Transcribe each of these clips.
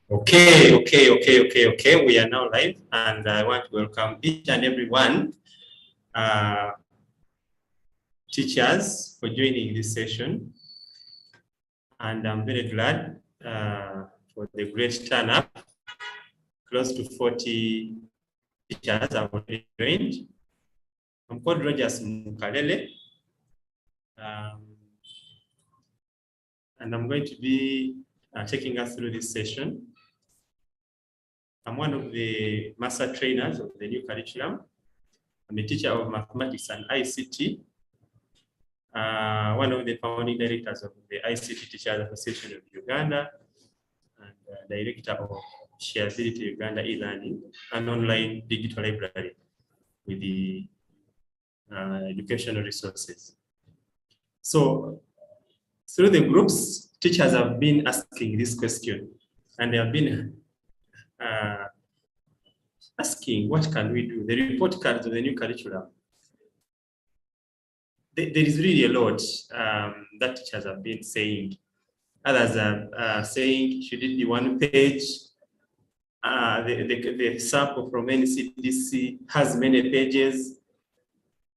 Okay. We are now live, and I want to welcome each and every one, teachers, for joining this session. And I'm very glad for the great turn up. Close to 40 teachers have already joined. I'm called Rogers Mukalele, and I'm going to be taking us through this session. I'm one of the master trainers of the new curriculum. I'm a teacher of mathematics and ICT, one of the founding directors of the ICT Teachers Association of Uganda, and director of Shareability Uganda e-learning, an online digital library with the educational resources. So through the groups, teachers have been asking this question, and they have been asking, what can we do? The report cards of the new curriculum. There is really a lot that teachers have been saying. Others are saying, should it be one page? The sample from NCDC has many pages.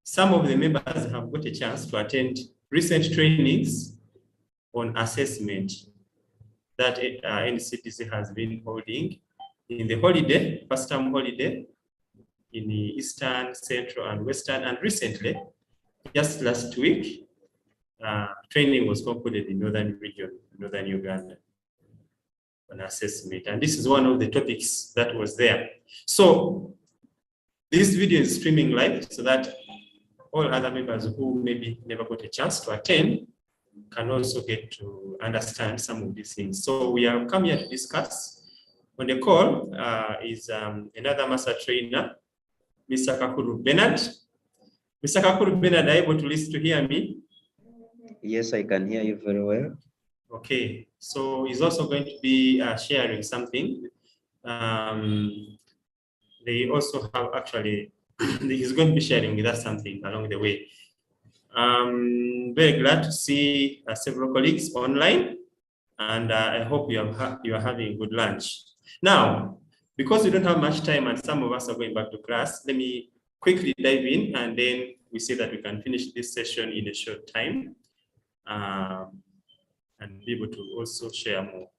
Some of the members have got a chance to attend recent trainings on assessment that NCDC has been holding in the holiday, first term holiday, in the Eastern, Central, and Western, and recently, just last week, training was concluded in Northern region, Northern Uganda, on assessment. And this is one of the topics that was there. So this video is streaming live so that all other members who maybe never got a chance to attend can also get to understand some of these things. So we have come here to discuss. On the call is another master trainer, Mr. Kakuru Bernard. Mr. Kakuru Bernard, are you able to listen to hear me? Yes, I can hear you very well. Okay, so he's also going to be sharing something. They also have actually, he's going to be sharing with us something along the way. Very glad to see several colleagues online, and I hope you are having a good lunch. Now, because we don't have much time and some of us are going back to class, let me quickly dive in, and then we see that we can finish this session in a short time and be able to also share more.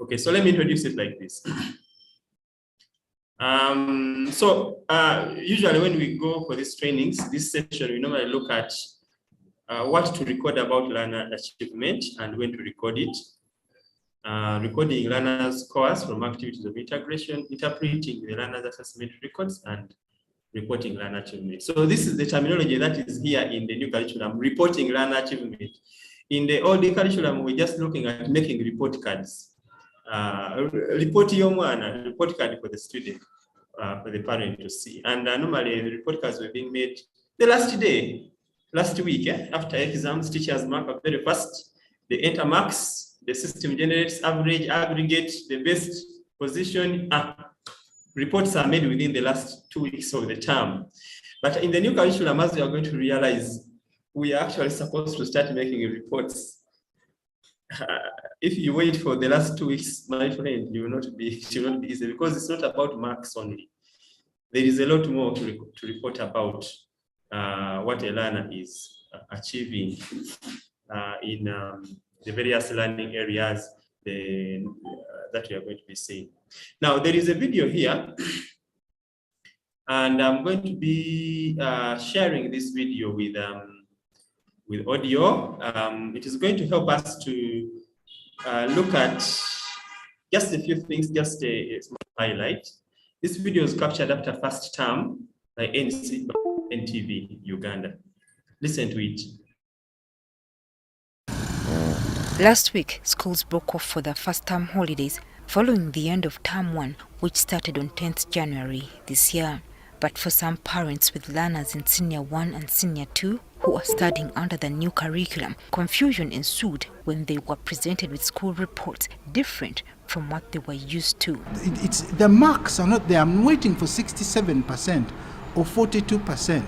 Okay, so let me introduce it like this. Usually when we go for these trainings, this session, we normally look at what to record about learner achievement and when to record it. Recording learners' scores from activities of integration, interpreting the learners' assessment records, and reporting learner achievement. So this is the terminology that is here in the new curriculum, reporting learner achievement. In the old curriculum, we're just looking at making report cards. Report card for the student, for the parent to see. And normally the report cards were being made the last week, after exams, teachers mark up very fast. They enter marks, the system generates average, aggregate, the best position. Reports are made within the last 2 weeks of the term. But in the new curriculum, as you are going to realize, we are actually supposed to start making reports. If you wait for the last 2 weeks, my friend, it will not be easy, because it's not about marks only. There is a lot more to report about what a learner is achieving in the various learning areas that we are going to be seeing. Now, there is a video here, and I'm going to be sharing this video with audio. It is going to help us to look at just a few things, just a small highlight. This video is captured after first term by NTV Uganda. Listen to it. Last week, schools broke off for their first term holidays following the end of term 1, which started on 10th January this year. But for some parents with learners in Senior 1 and Senior 2 who are studying under the new curriculum, confusion ensued when they were presented with school reports different from what they were used to. It's the marks are not there. I'm waiting for 67% or 42%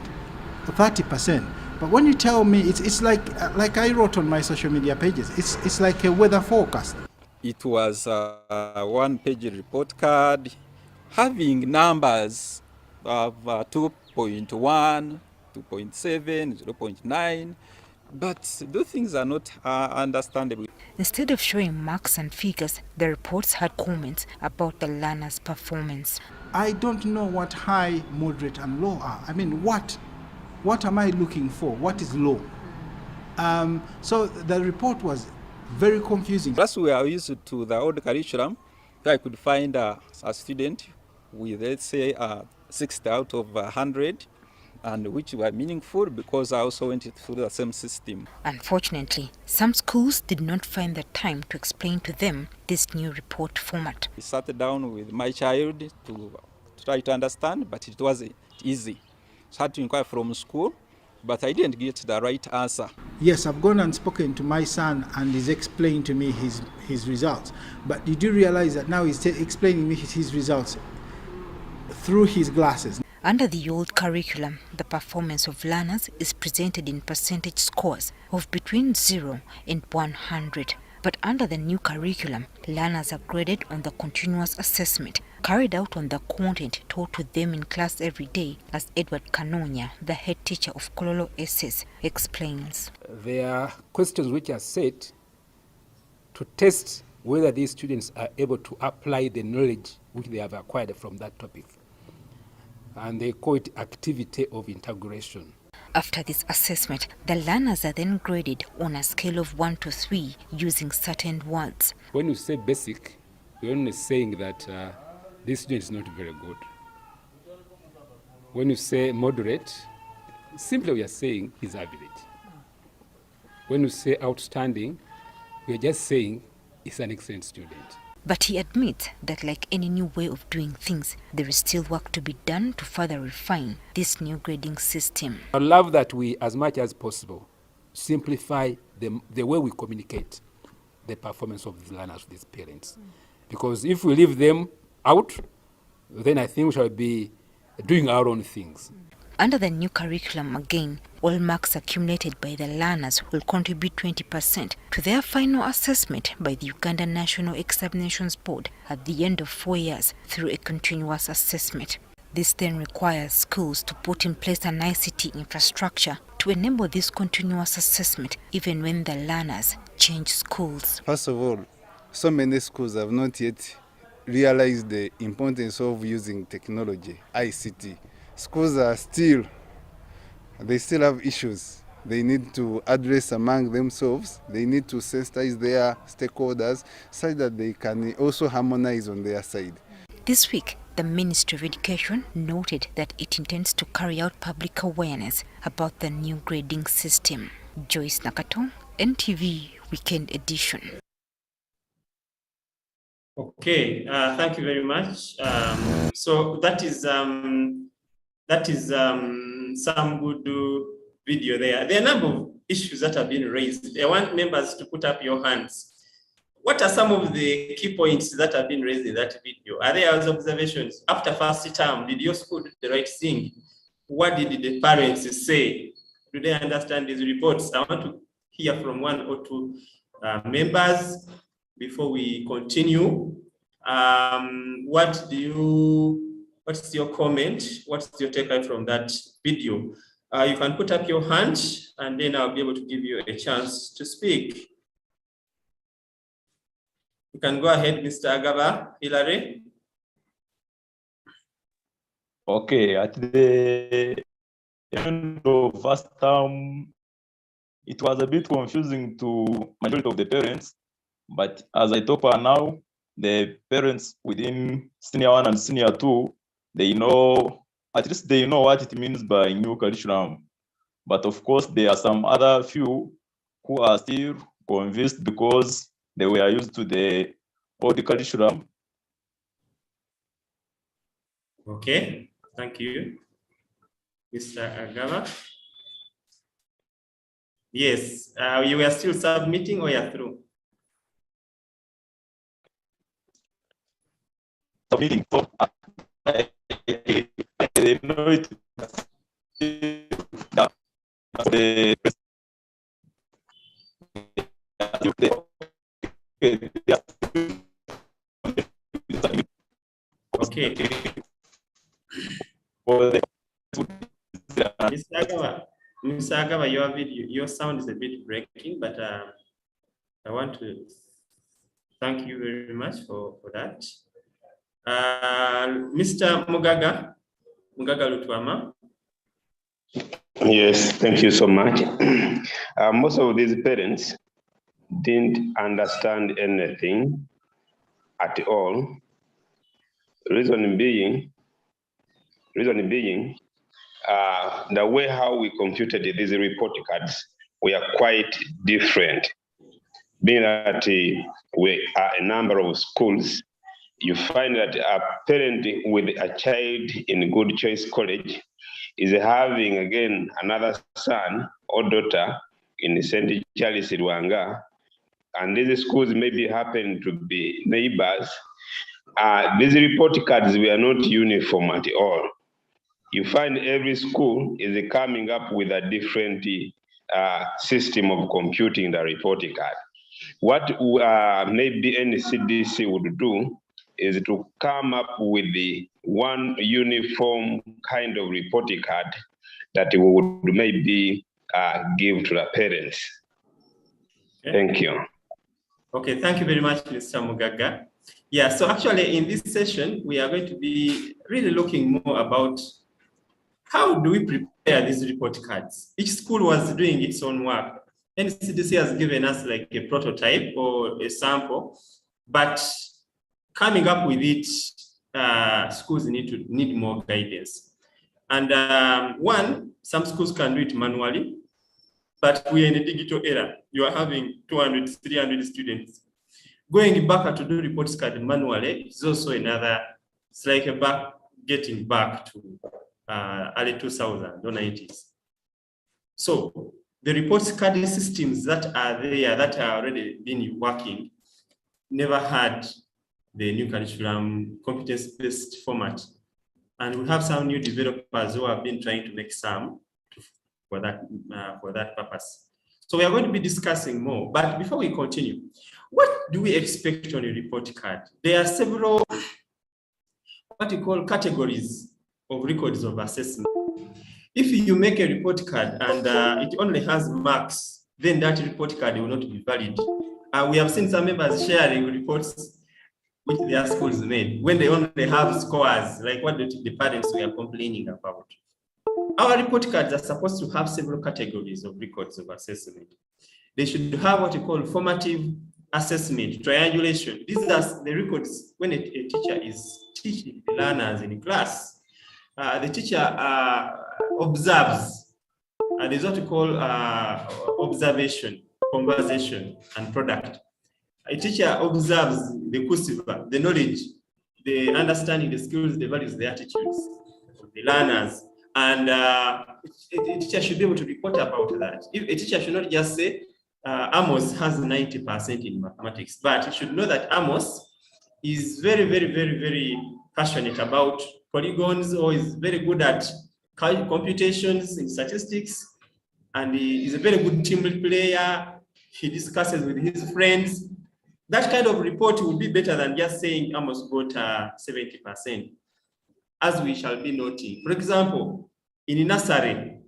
or 30%. But when you tell me, it's like I wrote on my social media pages, it's like a weather forecast. It was a one-page report card having numbers of 2.1, 2.7, 0.9, but those things are not understandable. Instead of showing marks and figures, the reports had comments about the learners' performance. I don't know what high, moderate, and low are. I mean, what am I looking for? What is low? So the report was very confusing. Plus, we are used to the old curriculum. I could find a student with, let's say, 60 out of 100, and which were meaningful because I also went through the same system. Unfortunately, some schools did not find the time to explain to them this new report format. I sat down with my child to try to understand, but it wasn't easy. So I had to inquire from school, but I didn't get the right answer. Yes, I've gone and spoken to my son and he's explained to me his results. But did you realize that now he's explaining me his results through his glasses? Under the old curriculum, the performance of learners is presented in percentage scores of between 0 and 100. But under the new curriculum, learners are graded on the continuous assessment carried out on the content taught to them in class every day, as Edward Kanonya, the head teacher of Kololo SS, explains. There are questions which are set to test whether these students are able to apply the knowledge which they have acquired from that topic. And they call it activity of integration. After this assessment, the learners are then graded on a scale of 1 to 3 using certain words. When you say basic, you're only saying that this student is not very good. When you say moderate, simply we are saying he's average. When you say outstanding, we are just saying he's an excellent student. But he admits that like any new way of doing things, there is still work to be done to further refine this new grading system. I love that we, as much as possible, simplify the way we communicate the performance of the learners, these parents. Because if we leave them out, then I think we shall be doing our own things. Under the new curriculum again, all marks accumulated by the learners will contribute 20% to their final assessment by the Uganda National Examinations Board at the end of 4 years through a continuous assessment. This then requires schools to put in place an ICT infrastructure to enable this continuous assessment even when the learners change schools. First of all, so many schools have not yet realized the importance of using technology, ICT. Schools are they still have issues they need to address among themselves. They need to sensitize their stakeholders so that they can also harmonize on their side. This week, the Ministry of Education noted that it intends to carry out public awareness about the new grading system. Joyce Nakato, NTV Weekend Edition. Okay, thank you very much. So that is some good video there. There are a number of issues that have been raised. I want members to put up your hands. What are some of the key points that have been raised in that video? Are there observations? After first term, did your school do the right thing? What did the parents say? Do they understand these reports? I want to hear from one or two members before we continue. What's your comment? What's your takeaway from that video? You can put up your hand and then I'll be able to give you a chance to speak. You can go ahead, Mr. Agaba. Hilary. Okay, at the end of first term, it was a bit confusing to majority of the parents, but as I talk about now, the parents within senior 1 and senior 2, they know, at least they know what it means by new curriculum. But of course, there are some other few who are still convinced because they were used to the old curriculum. Okay, thank you. Mr. Agaba. Yes, you were still submitting or you're through? Submitting. So, they know it. Okay. Mr. Agaba, your video, your sound is a bit breaking, but I want to thank you very much for that. Mr. Mugaga Lutwama. Yes, thank you so much. Most of these parents didn't understand anything at all. Reason being, the way how we computed these report cards were quite different. Being that we are a number of schools, you find that a parent with a child in Good Choice College is having again another son or daughter in St. Charles Rwanga, and these schools maybe happen to be neighbors. These report cards were not uniform at all. You find every school is coming up with a different system of computing the report card. What maybe any CDC would do is to come up with the one uniform kind of report card that we would maybe give to the parents. Okay. Thank you. Okay, thank you very much, Mr. Mugaga. Yeah, so actually in this session, we are going to be really looking more about how do we prepare these report cards. Each school was doing its own work. NCDC has given us like a prototype or a sample, but coming up with it, schools need more guidance. And some schools can do it manually, but we are in a digital era. You are having 200, 300 students. Going back to do reports card manually is also another, it's like getting back to early 2000s or 90s. So the reports card systems that are there, that are already been working, never had the new curriculum competence-based format. And we have some new developers who have been trying to make some for that purpose. So we are going to be discussing more, but before we continue, what do we expect on a report card? There are several, what you call categories of records of assessment. If you make a report card and it only has marks, then that report card will not be valid. We have seen some members sharing reports which their schools made when they only have scores, like what the parents were complaining about. Our report cards are supposed to have several categories of records of assessment. They should have what you call formative assessment, triangulation. These are the records when a teacher is teaching the learners in class. The teacher observes. There's what you call observation, conversation, and product. A teacher observes the KUSVA, the knowledge, the understanding, the skills, the values, the attitudes of the learners. And a teacher should be able to report about that. If a teacher should not just say, Amos has 90% in mathematics, but he should know that Amos is very, very, very, very passionate about polygons, or is very good at computations in statistics, and he is a very good team player. He discusses with his friends. That kind of report will be better than just saying Amos got 70%, as we shall be noting. For example, in nursery,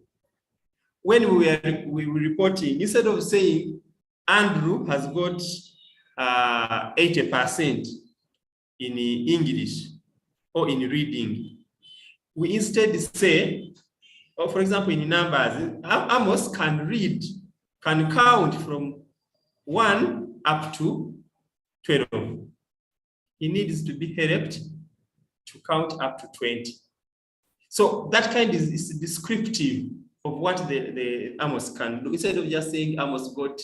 when we were reporting, instead of saying Andrew has got 80% in English or in reading, we instead say, or for example, in numbers, Amos can read, can count from 1 up to 12. He needs to be helped to count up to 20. So that kind is descriptive of what the Amos can do. Instead of just saying Amos got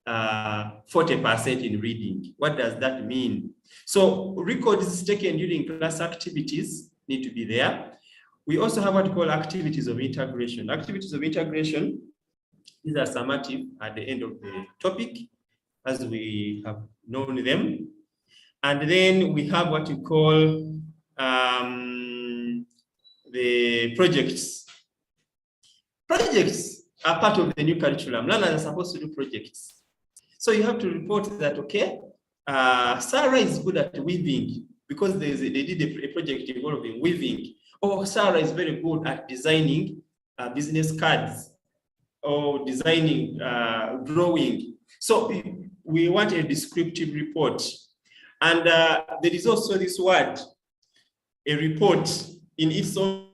40% in reading, what does that mean? So records taken during class activities need to be there. We also have what we call activities of integration. Activities of integration, these are summative at the end of the topic, as we have known them. And then we have what we call the projects. Projects are part of the new curriculum. Learners are supposed to do projects. So you have to report that, okay, Sarah is good at weaving. because they did a project involving weaving. Oh, Sarah is very good at designing business cards or designing, drawing. So we want a descriptive report. And there is also this word, a report in its own.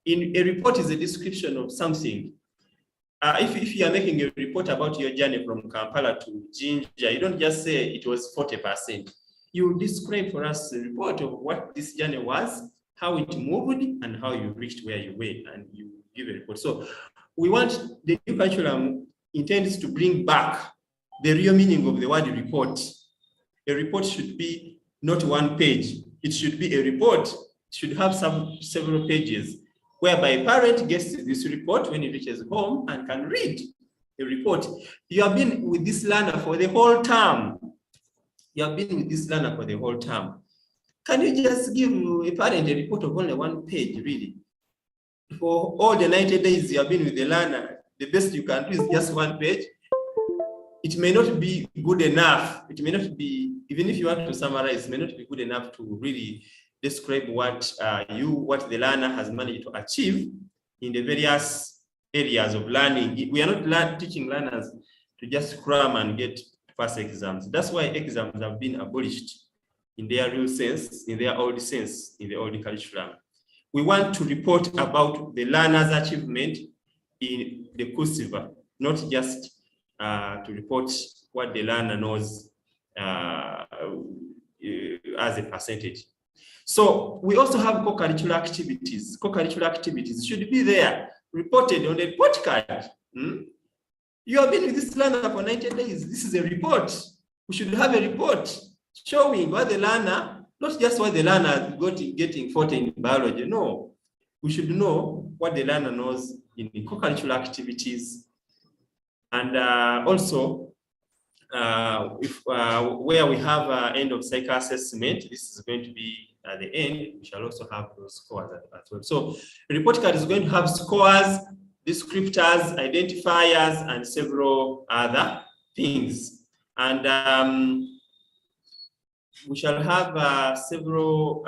In a report is a description of something. If you are making a report about your journey from Kampala to Jinja, you don't just say it was 40%. You describe for us a report of what this journey was, how it moved, and how you reached where you were, and you give a report. So we want the new curriculum intends to bring back the real meaning of the word report. A report should be not one page. It should be a report. It should have several pages, whereby a parent gets this report when he reaches home and can read the report. You have been with this learner for the whole term. You have been with this learner for the whole term. Can you just give a parent a report of only one page, really? For all the 90 days you have been with the learner, the best you can do is just one page. It may not be good enough. It may not be, even if you want to summarize, it may not be good enough to really describe what the learner has managed to achieve in the various areas of learning. We are not teaching learners to just cram and get pass exams. That's why exams have been abolished in their real sense, in their old sense, in the old curriculum. We want to report about the learner's achievement in the KUSVA, not just to report what the learner knows as a percentage. So we also have co-curricular activities. Co-curricular activities should be there, reported on the report card. You have been with this learner for 90 days. This is a report. We should have a report showing what the learner, not just what the learner got in getting 40 in biology. No, we should know what the learner knows in the co-curricular activities. And also, where we have end of cycle assessment, this is going to be at the end. We shall also have those scores as well. So the report card is going to have scores, descriptors, identifiers, and several other things. And we shall have several,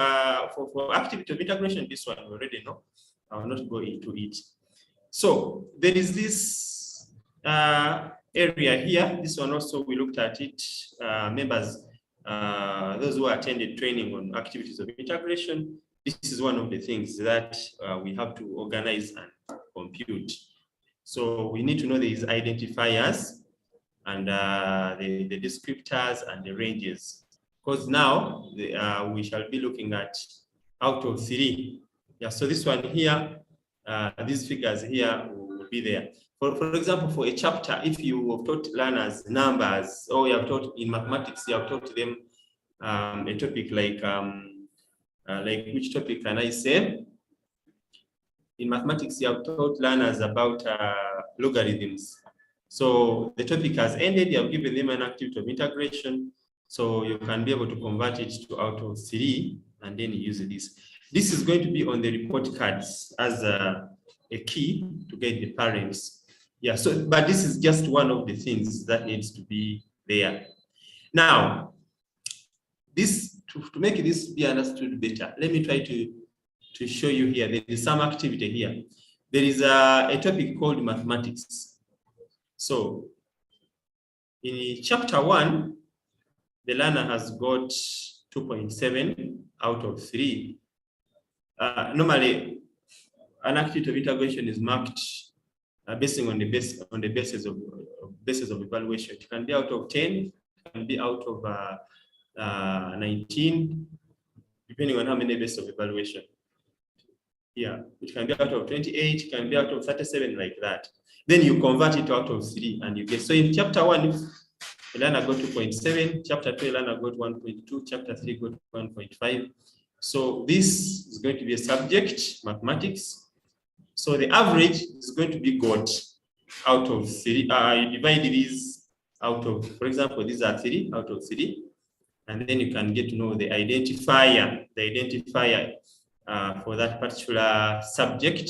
for activity of integration, this one we already know. I will not go into it. So there is this area here. This one also, we looked at it. Members, those who attended training on activities of integration, this is one of the things that we have to organize and compute. So we need to know these identifiers and the descriptors and the ranges, because now we shall be looking at out of 3. Yeah, so this one here, these figures here will be there. For example, for a chapter, if you have taught learners numbers, or you have taught in mathematics, you have taught them a topic like which topic can I say? In mathematics, you have taught learners about logarithms. So the topic has ended, you have given them an activity of integration, so you can be able to convert it to out of 3 and then use this. This is going to be on the report cards as a key to get the parents. Yeah, so, but this is just one of the things that needs to be there. Now, this, to make this be understood better, let me try to show you here. There is some activity here. There is a topic called mathematics. So, in chapter 1, the learner has got 2.7 out of 3. Normally, an activity of integration is marked based on the basis of evaluation. It can be out of 10, it can be out of 19, depending on how many bases of evaluation. Yeah, it can be out of 28, it can be out of 37, like that. Then you convert it out of 3 and you get, so in chapter 1, if the learner got 2.7, chapter 2, the learner got 1.2, chapter 3 got 1.5. So this is going to be a subject, mathematics. So the average is going to be got out of 3. You divide these out of, for example, these are 3 out of 3. And then you can get to know the identifier for that particular subject,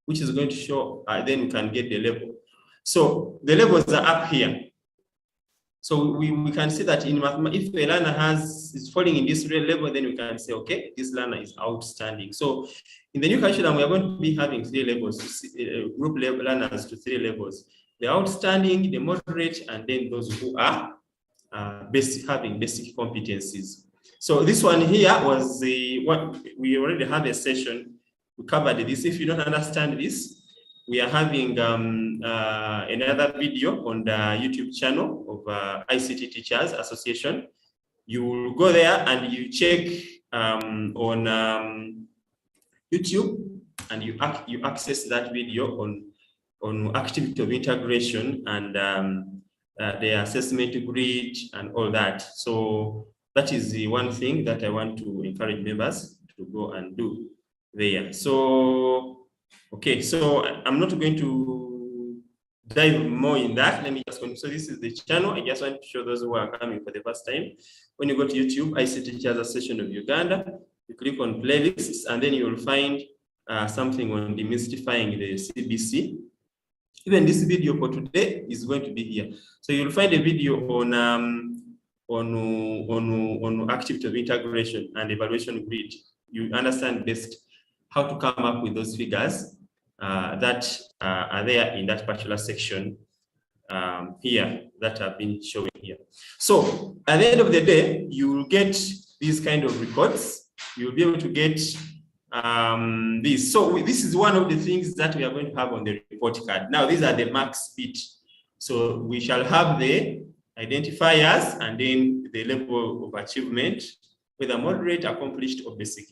which is going to show, then you can get the level. So the levels are up here. So we can see that in mathematics, if a learner is falling in this level, then we can say, okay, this learner is outstanding. So in the new curriculum, we are going to be having 3 levels, group level learners to 3 levels: the outstanding, the moderate, and then those who are having basic competencies. So this one here was what we already have a session. We covered this. If you don't understand this, we are having another video on the YouTube channel of ICT Teachers Association. You will go there and you check on YouTube, and you access that video on activity of integration and the assessment grid and all that. So that is the one thing that I want to encourage members to go and do there. So, okay, so I'm not going to dive more in that. Let me just go. So this is the channel. I just want to show those who are coming for the first time. When you go to YouTube, ICT Teachers Association of Uganda, you click on playlists, and then you will find something on demystifying the CBC. Even this video for today is going to be here. So you'll find a video on activity of integration and evaluation grid. You understand best how to come up with those figures that are there in that particular section here that have been showing here. So at the end of the day, you will get these kind of records. You'll be able to get this. So this is one of the things that we are going to have on the report card. Now, these are the marks bit. So we shall have the identifiers and then the level of achievement, whether moderate, accomplished, or basic.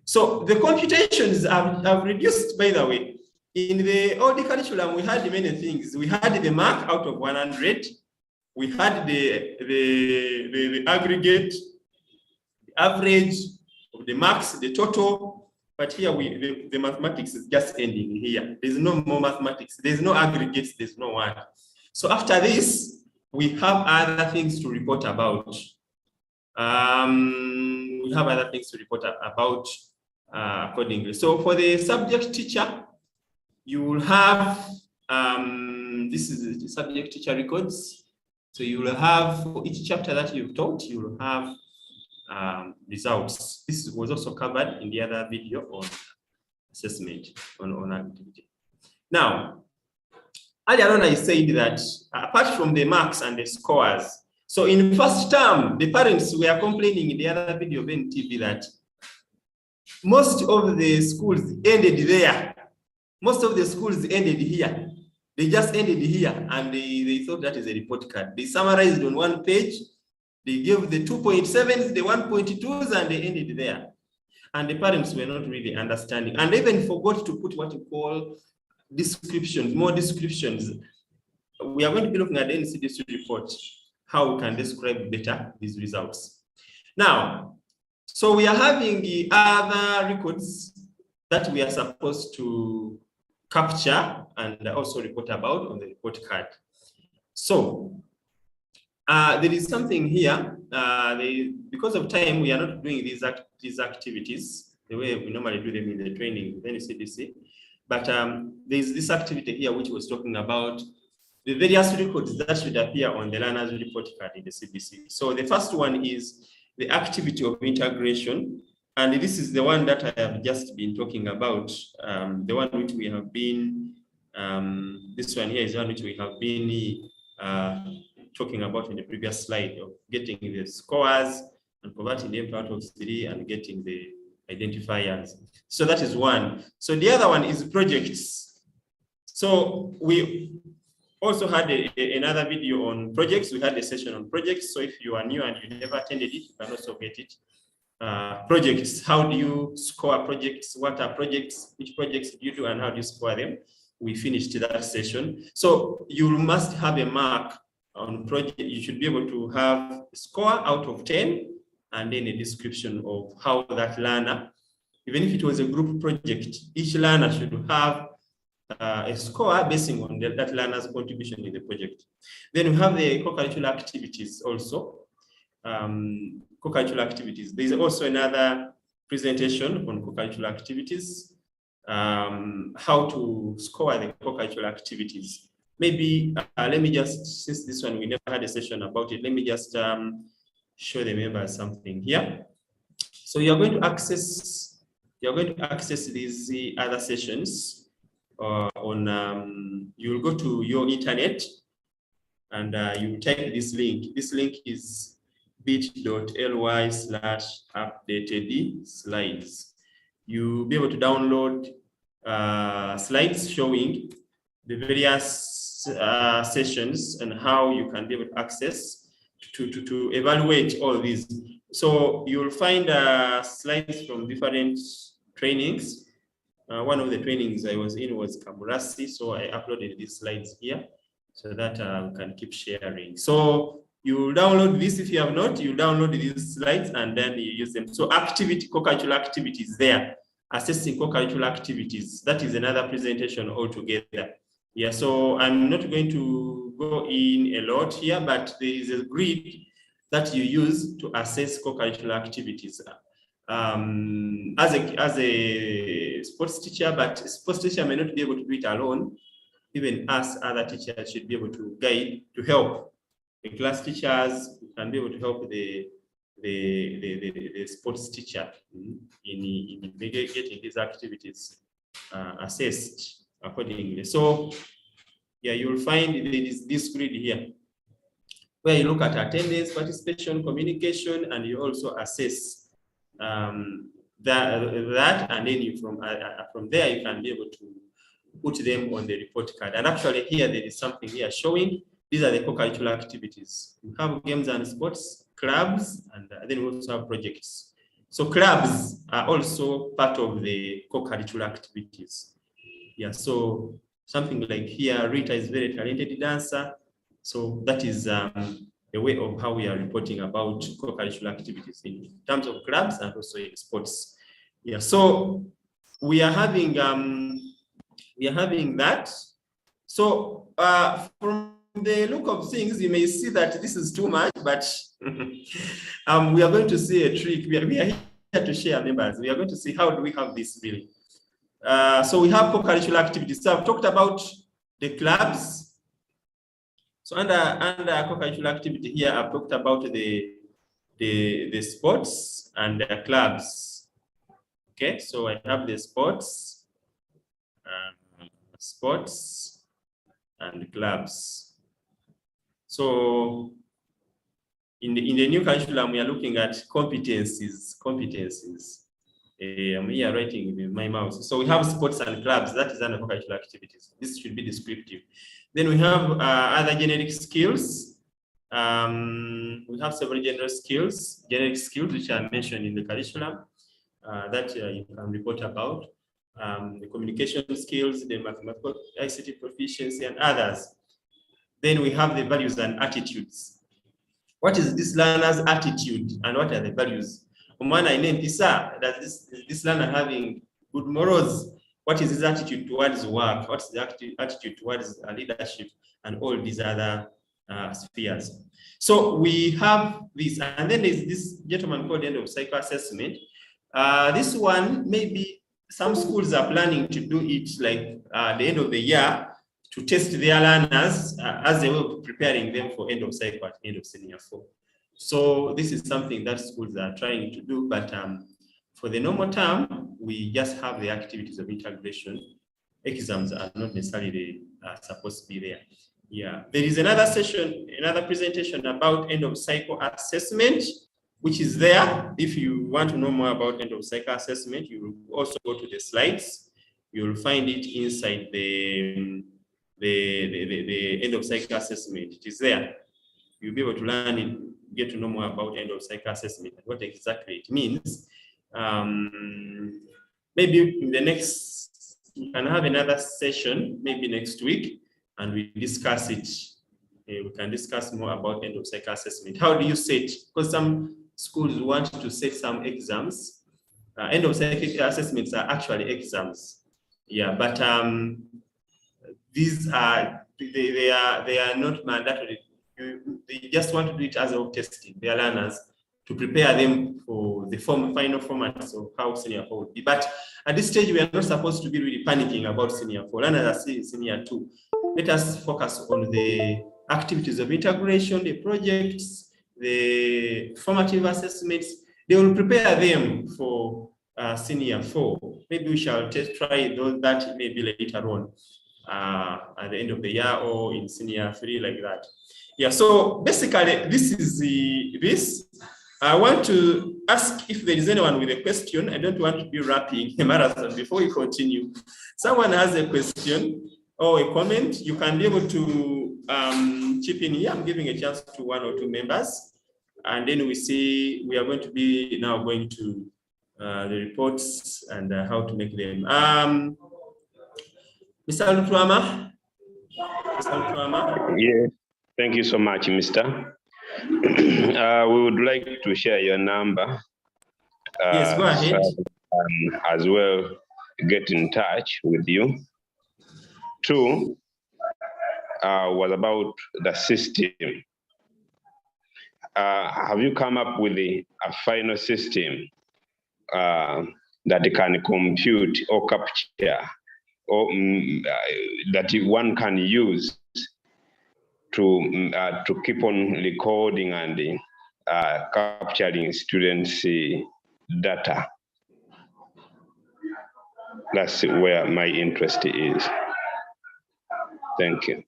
So the computations have reduced, by the way. In the old curriculum, we had many things. We had the mark out of 100. We had the aggregate, the average of the marks, the total. But here the mathematics is just ending here. There's no more mathematics. There's no aggregates. There's no one. So after this, we have other things to report about. We have other things to report about accordingly. So for the subject teacher, you will have, this is the subject teacher records. So you will have, for each chapter that you've taught, you will have results. This was also covered in the other video on assessment, on activity. Now, earlier on I said that apart from the marks and the scores, so in first term, the parents were complaining in the other video of NTV that most of the schools ended there. Most of the schools ended here. They just ended here, and they thought that is a report card. They summarized on one page. They gave the 2.7s, the 1.2s, and they ended there. And the parents were not really understanding. And they even forgot to put what you call descriptions, more descriptions. We are going to be looking at the NCDC report, how we can describe better these results. Now, so we are having the other records that we are supposed to capture and also report about on the report card. So there is something here. Because of time, we are not doing these activities the way we normally do them in the training with NCDC. But there's this activity here which was talking about the various records that should appear on the learner's report card in the CBC. So the first one is the activity of integration. And this is the one that I have just been talking about, the one which we have been, this one here is one which we have been talking about in the previous slide, of getting the scores and converting them out of 3 and getting the identifiers. So that is one. So the other one is projects. So we also had another video on projects. We had a session on projects. So if you are new and you never attended it, you can also get it. Projects, how do you score projects? What are projects? Which projects do you do and how do you score them? We finished that session. So you must have a mark on project. You should be able to have a score out of 10 and then a description of how that learner, even if it was a group project, each learner should have a score based on that learner's contribution in the project. Then we have the co-curricular activities also. Co-curricular activities. There's also another presentation on co-curricular activities, how to score the co-curricular activities. maybe let me just, since this one we never had a session about it, let me just show the members something here. So you're going to access these other sessions on you'll go to your internet and you type this link. This link is bit.ly/updated slides. You'll be able to download slides showing the various sessions and how you can be able to access to evaluate all these. So you'll find slides from different trainings. One of the trainings I was in was Kamurasi, so I uploaded these slides here so that we can keep sharing. So you download this if you have not, you download these slides and then you use them. So co-curricular activities there, assessing co-curricular activities, that is another presentation altogether. Yeah, so I'm not going to go in a lot here, but there is a grid that you use to assess co-curricular activities. As a sports teacher, but a sports teacher may not be able to do it alone. Even us, other teachers should be able to guide, to help. The class teachers can be able to help the sports teacher in getting these activities assessed accordingly. So yeah, you'll find there is this grid here where you look at attendance, participation, communication, and you also assess that, and then you from there you can be able to put them on the report card. And actually here there is something here showing these are the co-curricular activities. We have games and sports, clubs, and then we also have projects. So clubs are also part of the co-curricular activities. Yeah, so something like here, Rita is very talented dancer. So that is a way of how we are reporting about co-curricular activities in terms of clubs and also in sports. Yeah, so we are having that. So from the look of things, you may see that this is too much, but we are going to see a trick. We are here to share, members. We are going to see how do we have this really. So we have co-curricular activities. So I've talked about the clubs. So under co-curricular activity here, I've talked about the sports and the clubs. Okay, so I have the sports and clubs. So in the new curriculum, we are looking at competencies. I'm here writing with my mouse. So we have sports and clubs, that is under co-curricular activities. This should be descriptive. Then we have other generic skills. We have several generic skills which are mentioned in the curriculum that you can report about. The communication skills, the mathematical ICT proficiency, and others. Then we have the values and attitudes. What is this learner's attitude and what are the values? Does this learner having good morals? What is his attitude towards work? What's the attitude towards leadership and all these other spheres? So we have this, and then there's this gentleman called end of cycle assessment. This one, maybe some schools are planning to do it like the end of the year to test their learners as they were preparing them for end of cycle at end of senior 4. So this is something that schools are trying to do, but for the normal term, we just have the activities of integration. Exams are not necessarily supposed to be there. Yeah, there is another session, another presentation about end of cycle assessment, which is there. If you want to know more about end of cycle assessment, you will also go to the slides. You will find it inside the end of cycle assessment. It is there. You'll be able to learn it, get to know more about end of cycle assessment and what exactly it means. Maybe in the next, we can have another session, maybe next week, and we discuss it. We can discuss more about end of cycle assessment. How do you set? Because some schools want to set some exams. End of cycle assessments are actually exams. Yeah, but these are they are not mandatory. They just want to do it as of testing their learners to prepare them for the final formats of how senior 4 would be. But at this stage, we are not supposed to be really panicking about senior 4. Learners are still senior 2. Let us focus on the activities of integration, the projects, the formative assessments. They will prepare them for senior 4. Maybe we shall try that maybe later on at the end of the year or in senior 3 like that. Yeah, so basically this is this. I want to ask if there is anyone with a question. I don't want to be wrapping a marathon before we continue. Someone has a question or a comment, you can be able to chip in here. I'm giving a chance to 1 or 2 members. And then we are going to be now going to the reports and how to make them. Mr. Lutwama? Yeah, thank you so much, Mr. We would like to share your number. Yes, go ahead. So, as well, get in touch with you. 2 was about the system. Have you come up with a final system that can compute or capture or that one can use to keep on recording and capturing students' data? That's where my interest is. Thank you.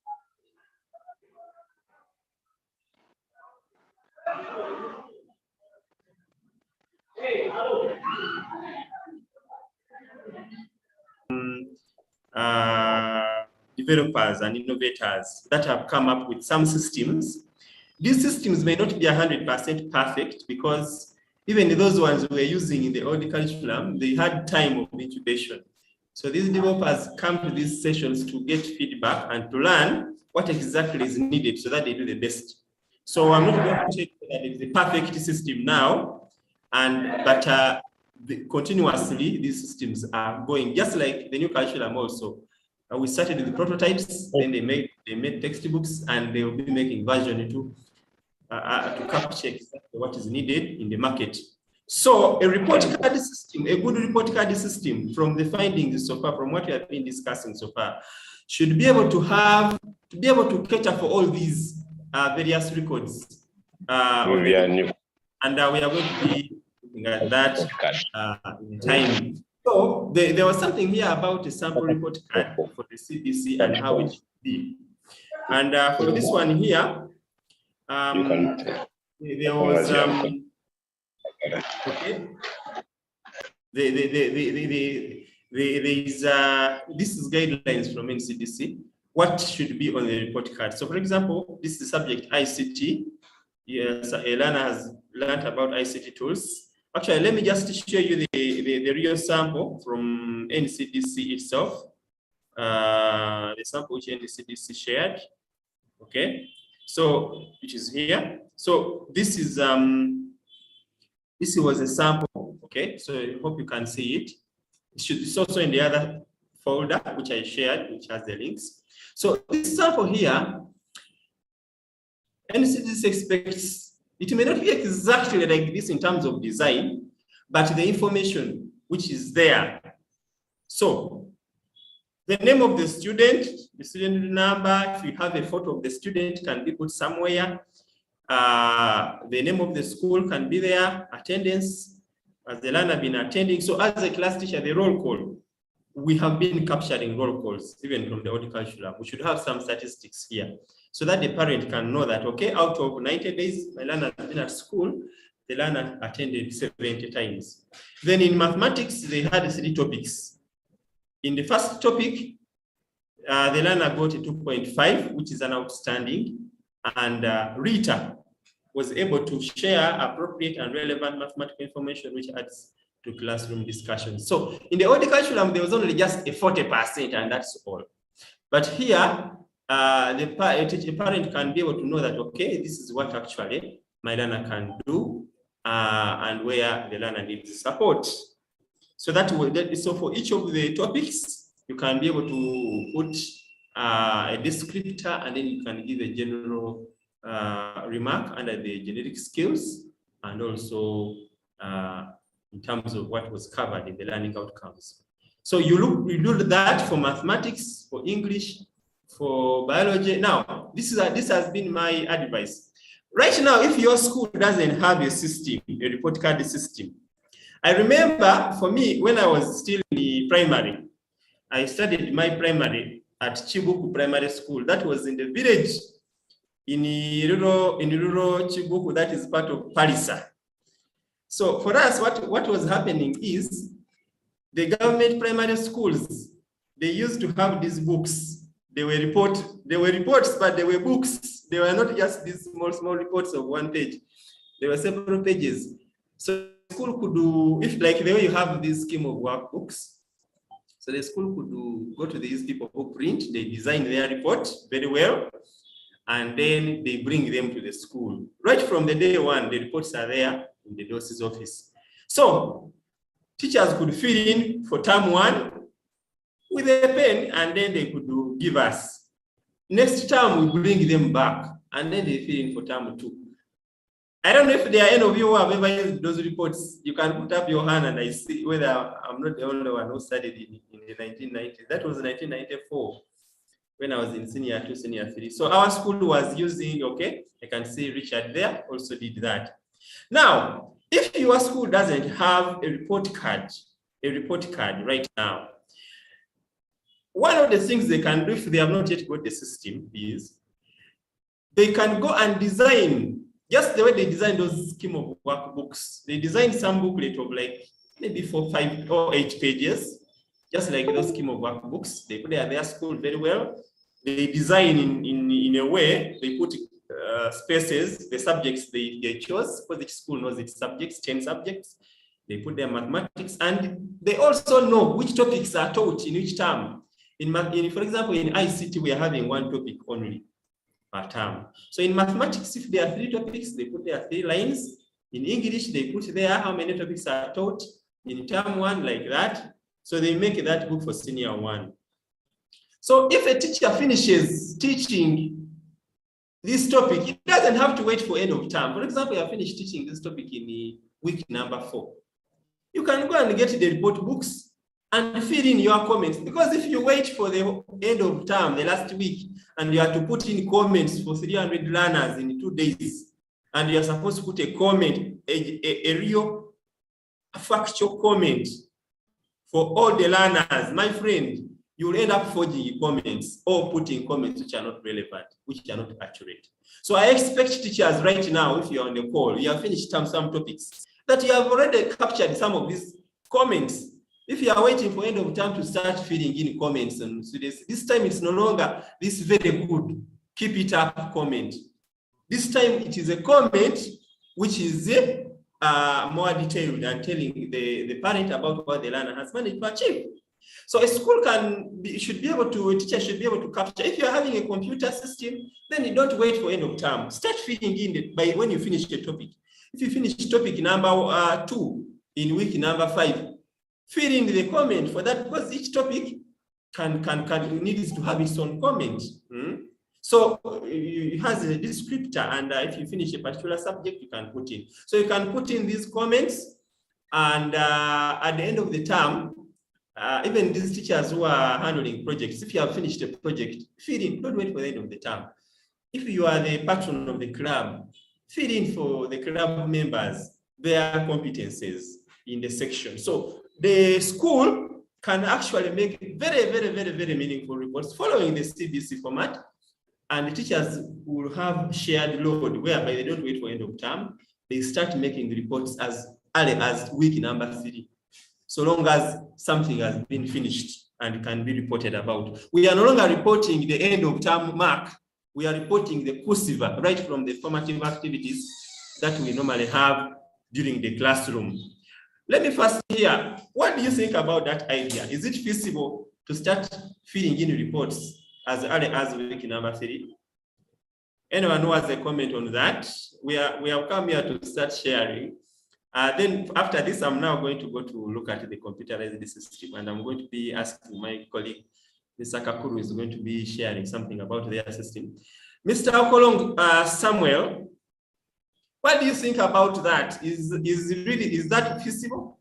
Developers and innovators that have come up with some systems. These systems may not be 100% perfect because even those ones we were using in the old curriculum, they had time of incubation. So these developers come to these sessions to get feedback and to learn what exactly is needed so that they do the best. So I'm not going to say that it's a perfect system now, but continuously these systems are going, just like the new curriculum also. We started with the prototypes, then they made textbooks, and they will be making version 2 to capture exactly what is needed in the market. So a report card system, a good report card system from the findings so far, from what we have been discussing so far, should be able to cater for all these various records. And we are going to be looking at that in time. So there was something here about a sample report card for the CBC and how it should be. And for this one here, there was okay. This is guidelines from NCDC. What should be on the report card? So, for example, this is the subject ICT. Yes, a learner has learned about ICT tools. Actually, let me just show you the real sample from NCDC itself. The sample which NCDC shared. Okay, so which is here. So this is this was a sample. Okay, so I hope you can see it. It's also in the other folder which I shared, which has the links. So this sample here, NCDC expects it may not be exactly like this in terms of design, but the information which is there. So the name of the student number, if you have a photo of the student, can be put somewhere. The name of the school can be there, attendance, as the learner been attending. So as a class teacher, the roll call, we have been capturing roll calls, even from the old curriculum. We should have some statistics here so that the parent can know that, okay, out of 90 days, my learner has been at school, the learner attended 70 times. Then in mathematics, they had 3 topics. In the first topic, the learner got a 2.5, which is an outstanding, and Rita was able to share appropriate and relevant mathematical information, which adds to classroom discussion. So in the old curriculum, there was only just a 40%, and that's all. But here, the parent can be able to know that, okay, this is what actually my learner can do, and where the learner needs support. So so for each of the topics, you can be able to put a descriptor, and then you can give a general remark under the generic skills, and also in terms of what was covered in the learning outcomes. So you do that for mathematics, for English, for biology. Now, this has been my advice. Right now, if your school doesn't have a system, a report card system, I remember for me, when I was still in the primary, I studied my primary at Chibuku Primary School. That was in the village in rural Chibuku, that is part of Parisa. So for us, what was happening is the government primary schools, they used to have these books. They were reports, but they were books. They were not just these small reports of one page. There were several pages. So the school could do, if like the way you have this scheme of workbooks, so the school could go to these people who print, they design their report very well, and then they bring them to the school. Right from the day one, the reports are there in the DOS's office. So teachers could fill in for term 1 with a pen, and then they could give us. Next term, we bring them back, and then they fill in for term 2. I don't know if there are any of you who have ever used those reports. You can put up your hand and I see whether I'm not the only one who studied in the 1990s. That was 1994 when I was in senior 2, senior 3. So our school was using, okay, I can see Richard there also did that. Now, if your school doesn't have a report card right now, one of the things they can do if they have not yet got the system is they can go and design, just the way they design those scheme of workbooks. They design some booklet of like maybe 4, 5, or 8 pages, just like those scheme of workbooks. They put their school very well. They design in a way, they put spaces, the subjects they chose, because each school knows its subjects, 10 subjects. They put their mathematics, and they also know which topics are taught in each term. For example, in ICT, we are having 1 topic only per term. So in mathematics, if there are 3 topics, they put their 3 lines. In English, they put there how many topics are taught in term 1, like that. So they make that book for senior 1. So if a teacher finishes teaching this topic, it doesn't have to wait for end of term. For example, you have finished teaching this topic in week number 4. You can go and get the report books and fill in your comments. Because if you wait for the end of term, the last week, and you have to put in comments for 300 learners in 2 days, and you are supposed to put a comment, a real factual comment for all the learners, my friend, you will end up forging comments or putting comments which are not relevant, which are not accurate. So I expect teachers right now, if you're on the call, you have finished some topics, that you have already captured some of these comments. If you are waiting for end of term to start filling in comments and students, this time it's no longer this very good, keep it up comment. This time it is a comment which is more detailed and telling the parent about what the learner has managed to achieve. So a school should be able to, a teacher should be able to capture. If you're having a computer system, then you don't wait for end of term. Start filling in by when you finish the topic. If you finish topic number 2 in week number 5, fill in the comment for that, because each topic needs to have its own comment. So it has a descriptor, and if you finish a particular subject, you can put in. So you can put in these comments, and at the end of the term, even these teachers who are handling projects, if you have finished a project, fill in, don't wait for the end of the term. If you are the patron of the club, fill in for the club members their competences in the section. So the school can actually make very meaningful reports following the CBC format, and the teachers will have shared load whereby they don't wait for end of term. They start making the reports as early as week number 3, so long as something has been finished and can be reported about. We are no longer reporting the end of term mark. We are reporting the KUSVA right from the formative activities that we normally have during the classroom. Let me first hear, what do you think about that idea? Is it feasible to start filling in reports as early as week number 3? Anyone who has a comment on that? We have come here to start sharing. Then after this, I'm now going to go to look at the computerized system, and I'm going to be asking my colleague, Mr. Kakuru, is going to be sharing something about their system. Mr. Okolong Samuel, What do you think about that? Is that feasible?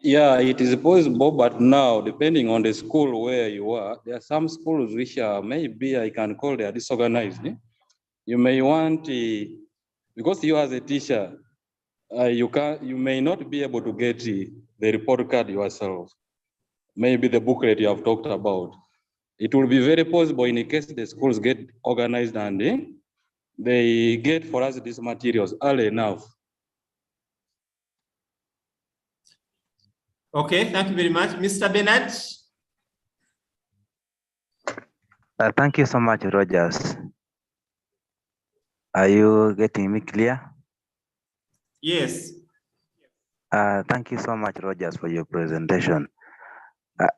Yeah, it is possible, but now, depending on the school where you are, there are some schools which are, maybe I can call they are disorganized. You may want, because you as a teacher, you may not be able to get the report card yourself. Maybe the booklet you have talked about. It will be very possible in case the schools get organized and they get for us these materials early enough. Okay, thank you very much. Mr. Bernard? Thank you so much, Rogers. Are you getting me clear? Yes. Thank you so much, Rogers, for your presentation.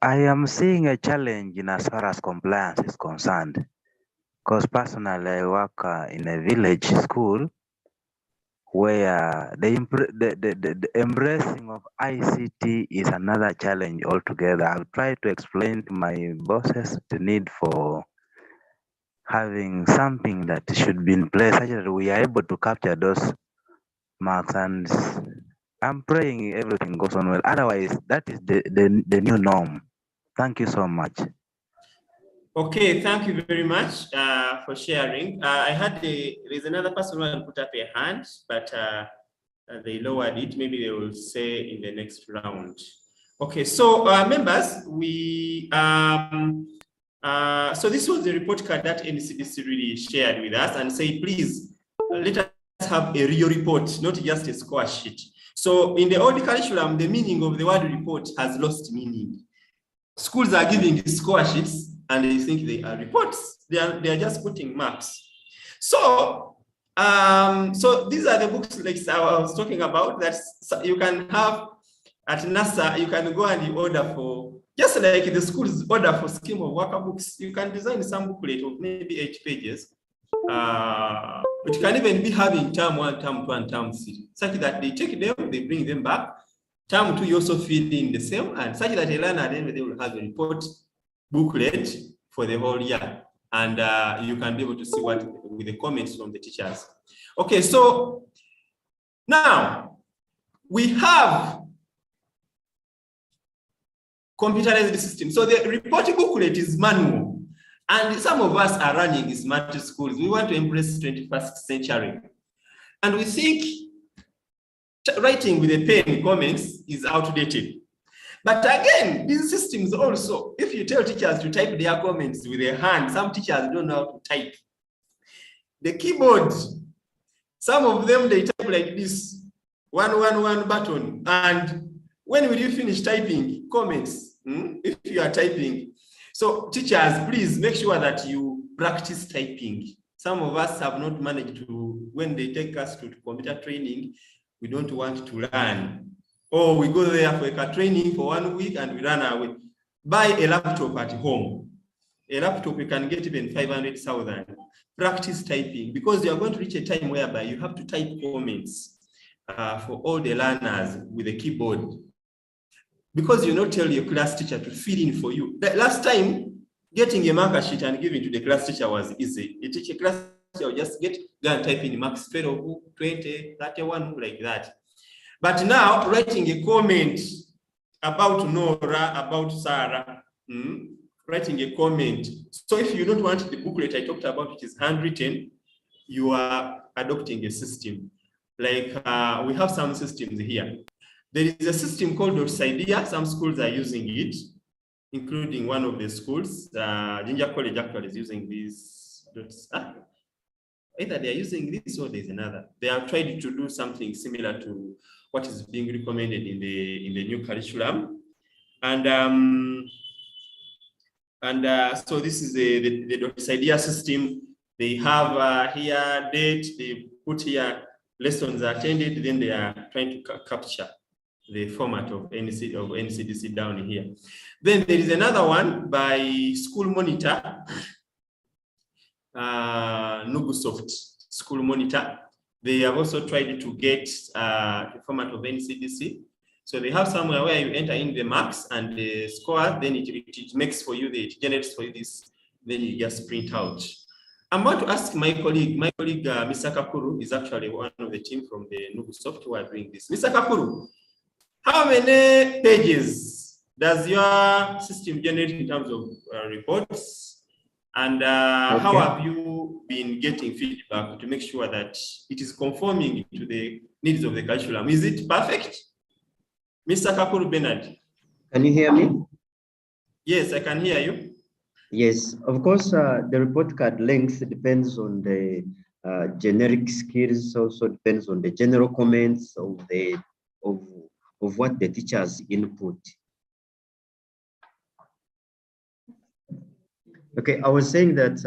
I am seeing a challenge in as far as compliance is concerned, because personally I work in a village school where the embracing of ICT is another challenge altogether. I've tried to explain to my bosses the need for having something that should be in place such that we are able to capture those marks, and I'm praying everything goes on well. Otherwise, that is the new norm. Thank you so much. Okay, thank you very much for sharing. I had there's another person who put up a hand, but they lowered it. Maybe they will say in the next round. Okay, so members, we so this was the report card that NCDC really shared with us and say, please let us have a real report, not just a score sheet. So in the old curriculum, the meaning of the word report has lost meaning. Schools are giving score sheets and they think they are reports. They are just putting marks. So, so these are the books like I was talking about that you can have at NASA. You can go and you order for, just like the schools order for scheme of worker books. You can design some booklet of maybe 8 pages. It can even be having term 1, term 2, and term 3, such that they take them, they bring them back. Term 2, you also fill in the same, and such that a learner then they will have a report booklet for the whole year, and you can be able to see what with the comments from the teachers. Okay, so now we have computerized system. So the report booklet is manual, and some of us are running smart schools. We want to embrace 21st century, and we think writing with a pen comments is outdated. But again, these systems also, if you tell teachers to type their comments with their hand, some teachers don't know how to type. The keyboard, some of them, they type like this, 111 button. And when will you finish typing comments? If you are typing. So teachers, please make sure that you practice typing. Some of us have not managed to, when they take us to computer training, we don't want to learn. Or we go there for a training for 1 week and we run away. Buy a laptop at home. A laptop you can get even 500,000. Practice typing, because you are going to reach a time whereby you have to type comments for all the learners with a keyboard. Because you not tell your class teacher to fill in for you. The last time, getting a marker sheet and giving to the class teacher was easy. A teacher class teacher will just go and type in marks 12, 20, 31, like that. But now, writing a comment about Nora, about Sarah, writing a comment. So if you don't want the booklet I talked about, which is handwritten, you are adopting a system. Like we have some systems here. There is a system called Idea. Some schools are using it, including one of the schools. Ginger College actually is using this. Either they are using this or there's another. They have tried to do something similar to what is being recommended in the new curriculum. And so this is the Idea system. They have here date, they put here lessons attended, then they are trying to capture the format of NCDC down here. Then there is another one by School Monitor, Nugusoft School Monitor. They have also tried to get the format of NCDC. So they have somewhere where you enter in the marks and the score, then it makes for you, it generates for you this, then you just print out. I'm about to ask my colleague. My colleague, Mr. Kakuru, is actually one of the team from the Nugusoft who are doing this. Mr. Kakuru, how many pages does your system generate in terms of reports? And how have you been getting feedback to make sure that it is conforming to the needs of the curriculum? Is it perfect? Mr. Kakuru Bernard. Can you hear me? Yes, I can hear you. Yes, of course, the report card length depends on the generic skills, also depends on the general comments of what the teachers input. Okay, I was saying that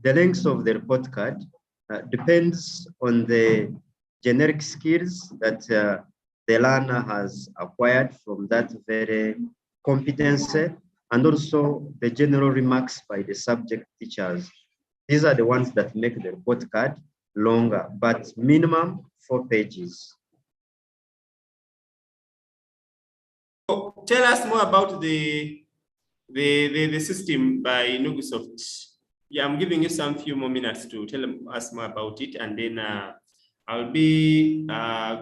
the length of the report card depends on the generic skills that the learner has acquired from that very competency, and also the general remarks by the subject teachers. These are the ones that make the report card longer, but minimum 4 pages. So tell us more about the system by Nugusoft. Yeah, I'm giving you some few more minutes to tell us more about it, and then I'll be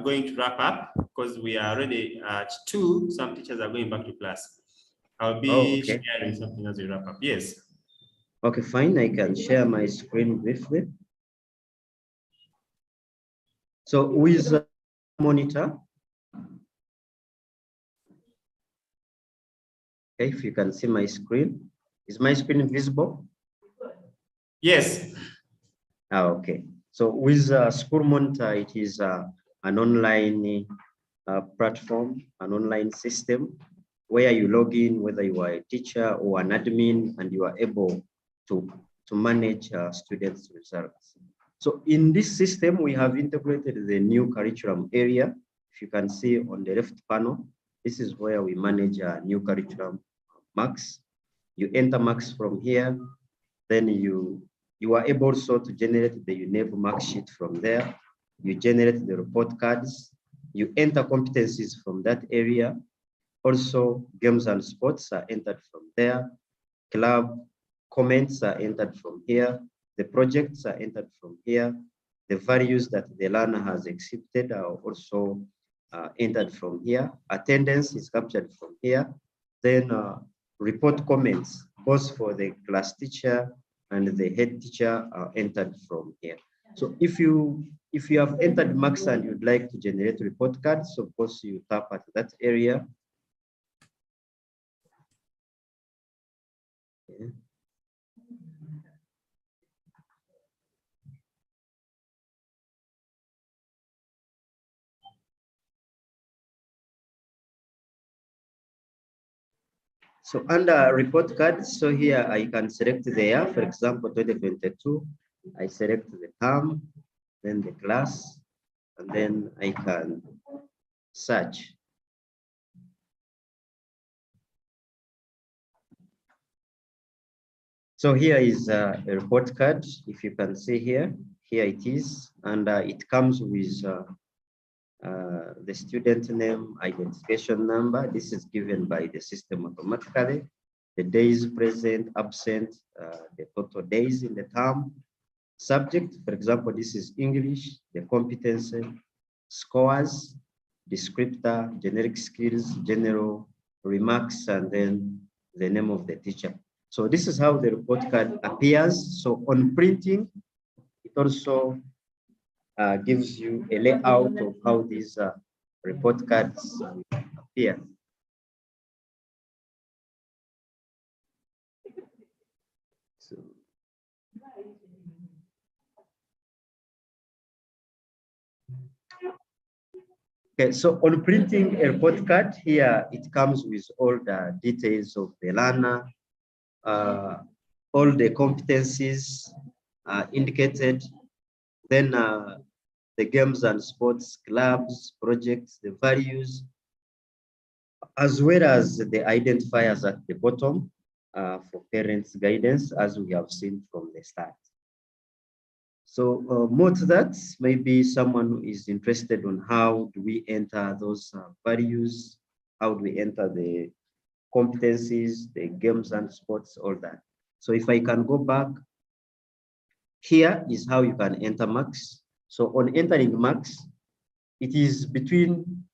going to wrap up because we are already at 2. Some teachers are going back to class. I'll be sharing something as we wrap up. Yes. Okay, fine. I can share my screen briefly. So with the monitor, okay, if you can see my screen, is my screen visible? Yes. Okay. So with School Monitor, it is an online platform, an online system where you log in, whether you are a teacher or an admin, and you are able to manage students' results. So in this system, we have integrated the new curriculum area. If you can see on the left panel, this is where we manage new curriculum marks. You enter marks from here, then you are able also to generate the UNEV mark sheet from there. You generate the report cards. You enter competencies from that area. Also, games and sports are entered from there. Club comments are entered from here. The projects are entered from here. The values that the learner has exhibited are also entered from here. Attendance is captured from here. Then report comments, both for the class teacher and the head teacher, are entered from here. So if you have entered marks and you'd like to generate report cards, of course you tap at that area. Okay. So under report card, so here I can select the year, for example, 2022. I select the term, then the class, and then I can search. So here is a report card. If you can see here it is, and it comes with the student name, identification number. This is given by the system automatically. The days present, absent, the total days in the term. Subject, for example, this is English, the competency, scores, descriptor, generic skills, general remarks, and then the name of the teacher. So this is how the report card appears. So on printing, it also gives you a layout of how these report cards appear. So, okay, so on printing a report card, here it comes with all the details of the learner, all the competencies indicated, then the games and sports clubs, projects, the values, as well as the identifiers at the bottom for parents' guidance, as we have seen from the start. So more to that, maybe someone is interested on how do we enter those values, how do we enter the competencies, the games and sports, all that. So if I can go back Here is how you can enter marks. So on entering marks, it is between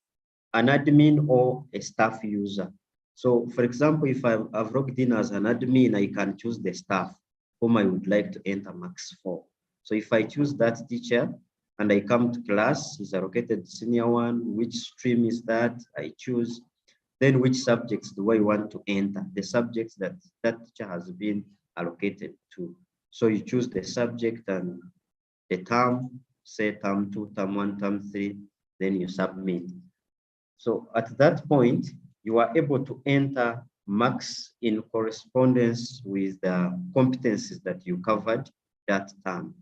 an admin or a staff user. So for example, if I've logged in as an admin, I can choose the staff whom I would like to enter marks for. So if I choose that teacher and I come to class, is allocated senior one, which stream is that? I choose. Then which subjects do I want to enter? The subjects that that teacher has been allocated to. So you choose the subject and the term, say term 2, term 1, term 3, then you submit. So at that point, you are able to enter marks in correspondence with the competencies that you covered that term.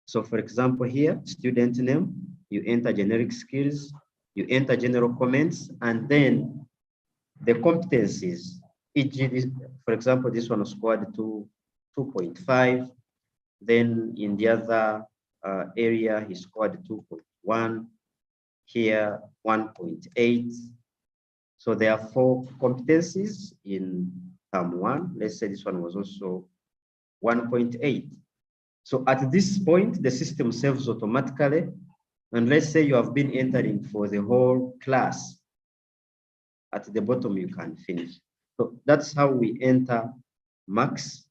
So for example, here, student name, you enter generic skills, you enter general comments, and then the competencies, e.g., for example, this one scored 2.5. Then in the other area, he scored 2.1. Here, 1.8. So there are 4 competencies in term 1. Let's say this one was also 1.8. So at this point, the system saves automatically. And let's say you have been entering for the whole class. At the bottom, you can finish. So that's how we enter marks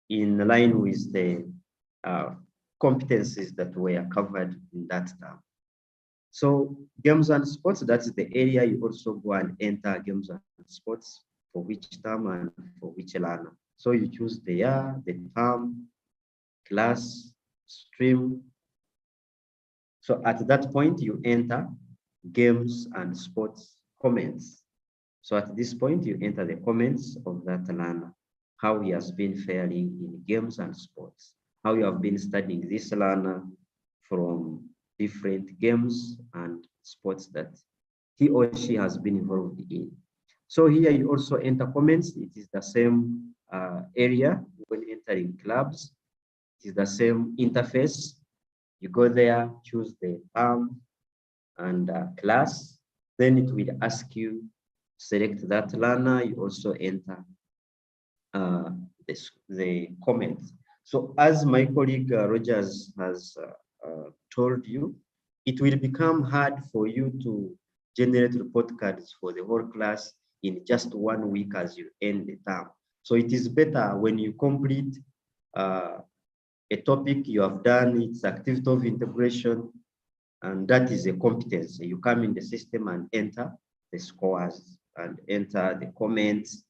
in line with the competencies that were covered in that term. So games and sports, that's the area you also go and enter games and sports for which term and for which learner. So you choose the year, the term, class, stream. So at that point, you enter games and sports comments. So at this point, you enter the comments of that learner, how he has been faring in games and sports, how you have been studying this learner from different games and sports that he or she has been involved in. So here you also enter comments. It is the same area when entering clubs. It is the same interface. You go there, choose the term and class. Then it will ask you, select that learner. You also enter the comments. So as my colleague Rogers has told you, it will become hard for you to generate report cards for the whole class in just 1 week as you end the term. So it is better when you complete a topic you have done, its activity of integration, and that is a competence. You come in the system and enter the scores and enter the comments,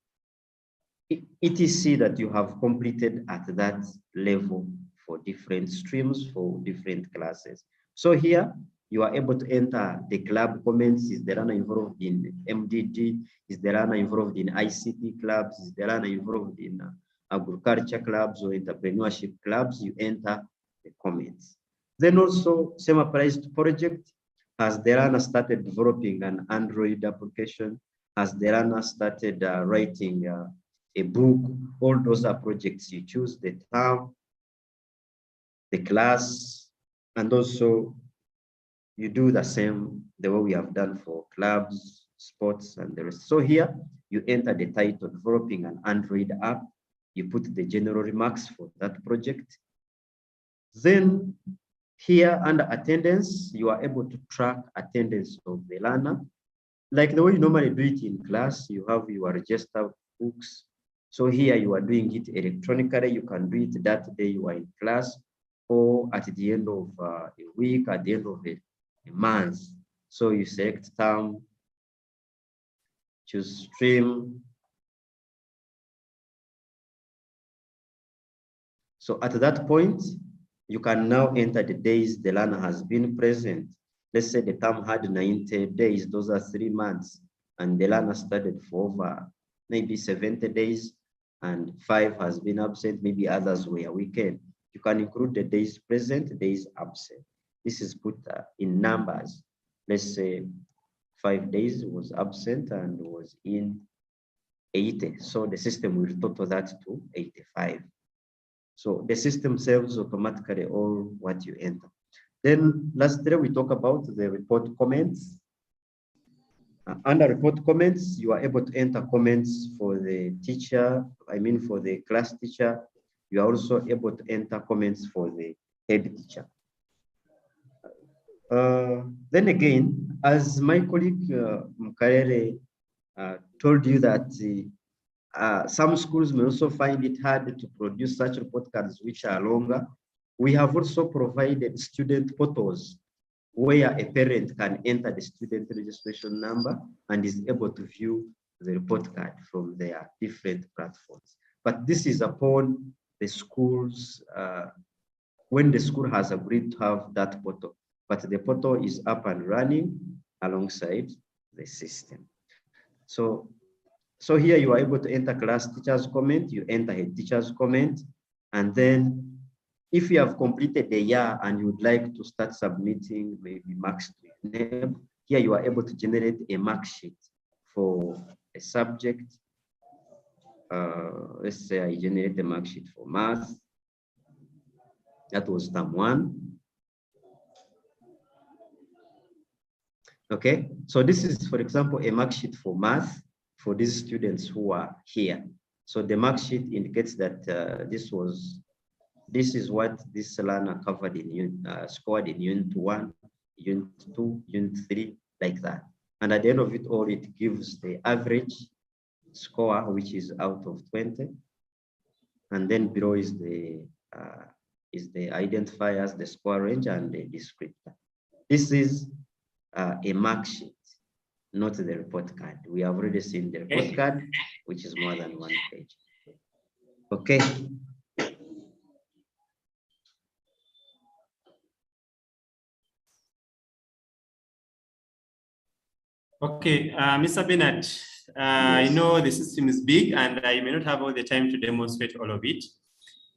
etc. that you have completed at that level for different streams, for different classes. So here, you are able to enter the club comments. Is the learner involved in MDG? Is the learner involved in ICT clubs? Is the learner involved in agriculture clubs or entrepreneurship clubs? You enter the comments. Then also, same applies to project. Has the learner started developing an Android application? Has the learner started writing a book? All those are projects. You choose the term, the class, and also you do the same the way we have done for clubs, sports, and the rest. So here you enter the title, developing an Android app. You put the general remarks for that project. Then here under attendance, you are able to track attendance of the learner. Like the way you normally do it in class, you have your register books. So here you are doing it electronically. You can do it that day you are in class, or at the end of a week, at the end of a month. So you select term, choose stream. So at that point, you can now enter the days the learner has been present. Let's say the term had 90 days, those are 3 months, and the learner studied for over maybe 70 days, and 5 has been absent, maybe others were weekend. You can include the days present, days absent. This is put in numbers. Let's say 5 days was absent and was in 80. So the system will total that to 85. So the system saves automatically all what you enter. Then lastly, we talk about the report comments. Under report comments, you are able to enter comments for the teacher, for the class teacher, you are also able to enter comments for the head teacher. Then again, as my colleague Mkarere told you that some schools may also find it hard to produce such report cards which are longer. We have also provided student portals where a parent can enter the student registration number and is able to view the report card from their different platforms. But this is upon the schools, when the school has agreed to have that portal. But the portal is up and running alongside the system. So here you are able to enter class teacher's comment, you enter head teacher's comment, and then if you have completed the year and you would like to start submitting maybe marks to your name, here you are able to generate a mark sheet for a subject. Let's say I generate a mark sheet for math. That was term 1. Okay, so this is, for example, a mark sheet for math for these students who are here. So the mark sheet indicates that this is what this learner covered in scored in Unit 1, Unit 2, Unit 3, like that. And at the end of it all, it gives the average score, which is out of 20. And then below is the identifiers, the score range, and the descriptor. This is a mark sheet, not the report card. We have already seen the report card, which is more than 1 page. Okay. Okay, Mr. Bernard, I know the system is big and I may not have all the time to demonstrate all of it.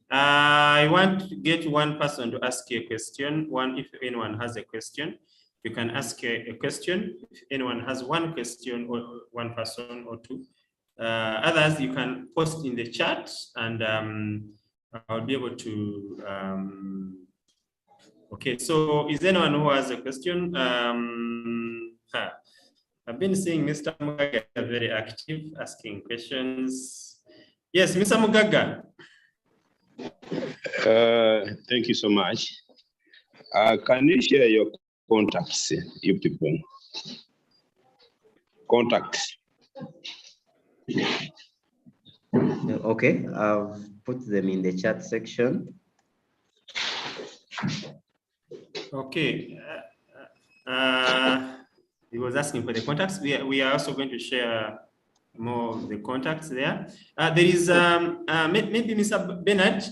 I want to get one person to ask you a question. If anyone has a question, you can ask a question. If anyone has one question, or one person or two. Others, you can post in the chat and I'll be able to. Okay, so is there anyone who has a question? I've been seeing Mr. Mugaga very active, asking questions. Yes, Mr. Mugaga. Thank you so much. Can you share your contacts, you people? Contacts. Okay, I've put them in the chat section. Okay. He was asking for the contacts. We are also going to share more of the contacts there. There is maybe Mr. Bernard.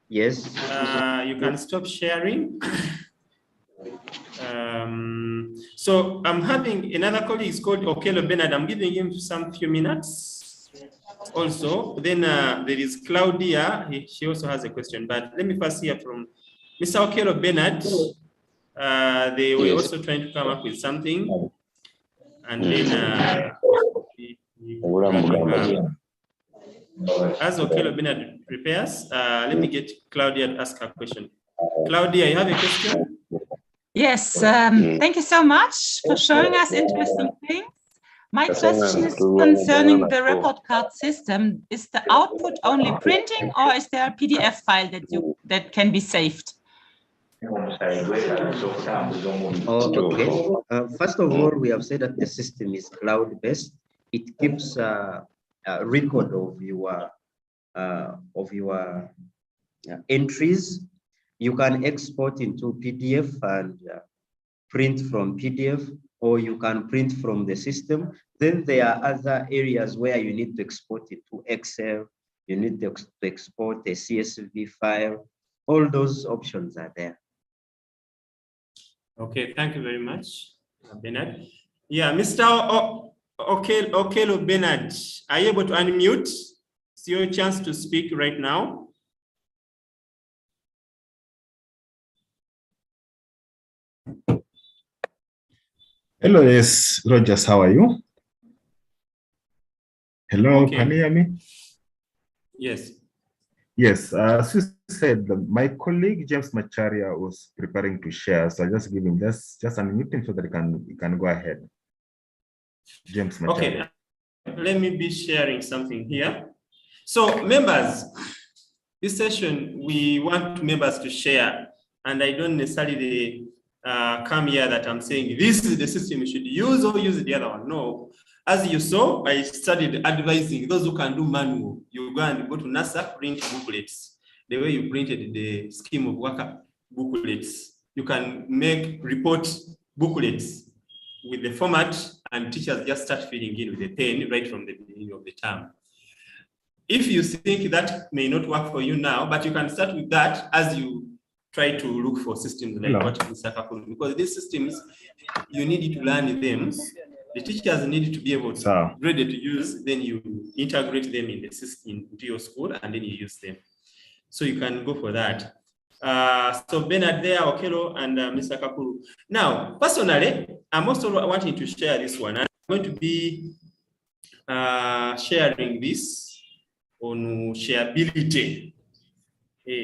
Yes. You can stop sharing. So I'm having another colleague is called Okelo Bernard. I'm giving him some few minutes. Also, then there is Claudia. She also has a question. But let me first hear from Mr. Okelo Bernard. They were also trying to come up with something, and then as Okelo Bernard prepares, let me get Claudia to ask her question. Claudia, you have a question? Yes, thank you so much for showing us interesting things. My question is concerning the report card system. Is the output only printing, or is there a PDF file that can be saved? Okay. First of all, we have said that the system is cloud-based. It keeps a record of your entries. You can export into PDF and print from PDF, or you can print from the system. Then there are other areas where you need to export it to Excel. You need to export a CSV file. All those options are there. Okay, thank you very much, Bernard. Yeah, Mr. Okelo Bernard, are you able to unmute? It's your chance to speak right now. Hello, yes, Rogers, how are you? Hello, Okay. Can you hear me? Yes. Yes, as you said, my colleague James Macharia was preparing to share, so I'll just give him just unmute him so that he can go ahead. James Macharia. Okay, let me be sharing something here. So members, this session, we want members to share, and I don't necessarily come here that I'm saying this is the system you should use or use the other one. No. As you saw, I started advising those who can do manual. You go to NASA, print booklets. The way you printed the scheme of work booklets. You can make report booklets with the format, and teachers just start filling in with a pen right from the beginning of the term. If you think that may not work for you now, but you can start with that as you try to look for systems like what Mr. Kakuru, because these systems, you need to learn them. The teachers need to be able to ready to use, then you integrate them in the system into your school, and then you use them. So you can go for that. So Bernard there, Okelo, and Mr. Kakuru. Now, personally, I'm also wanting to share this one. I'm going to be sharing this on shareability.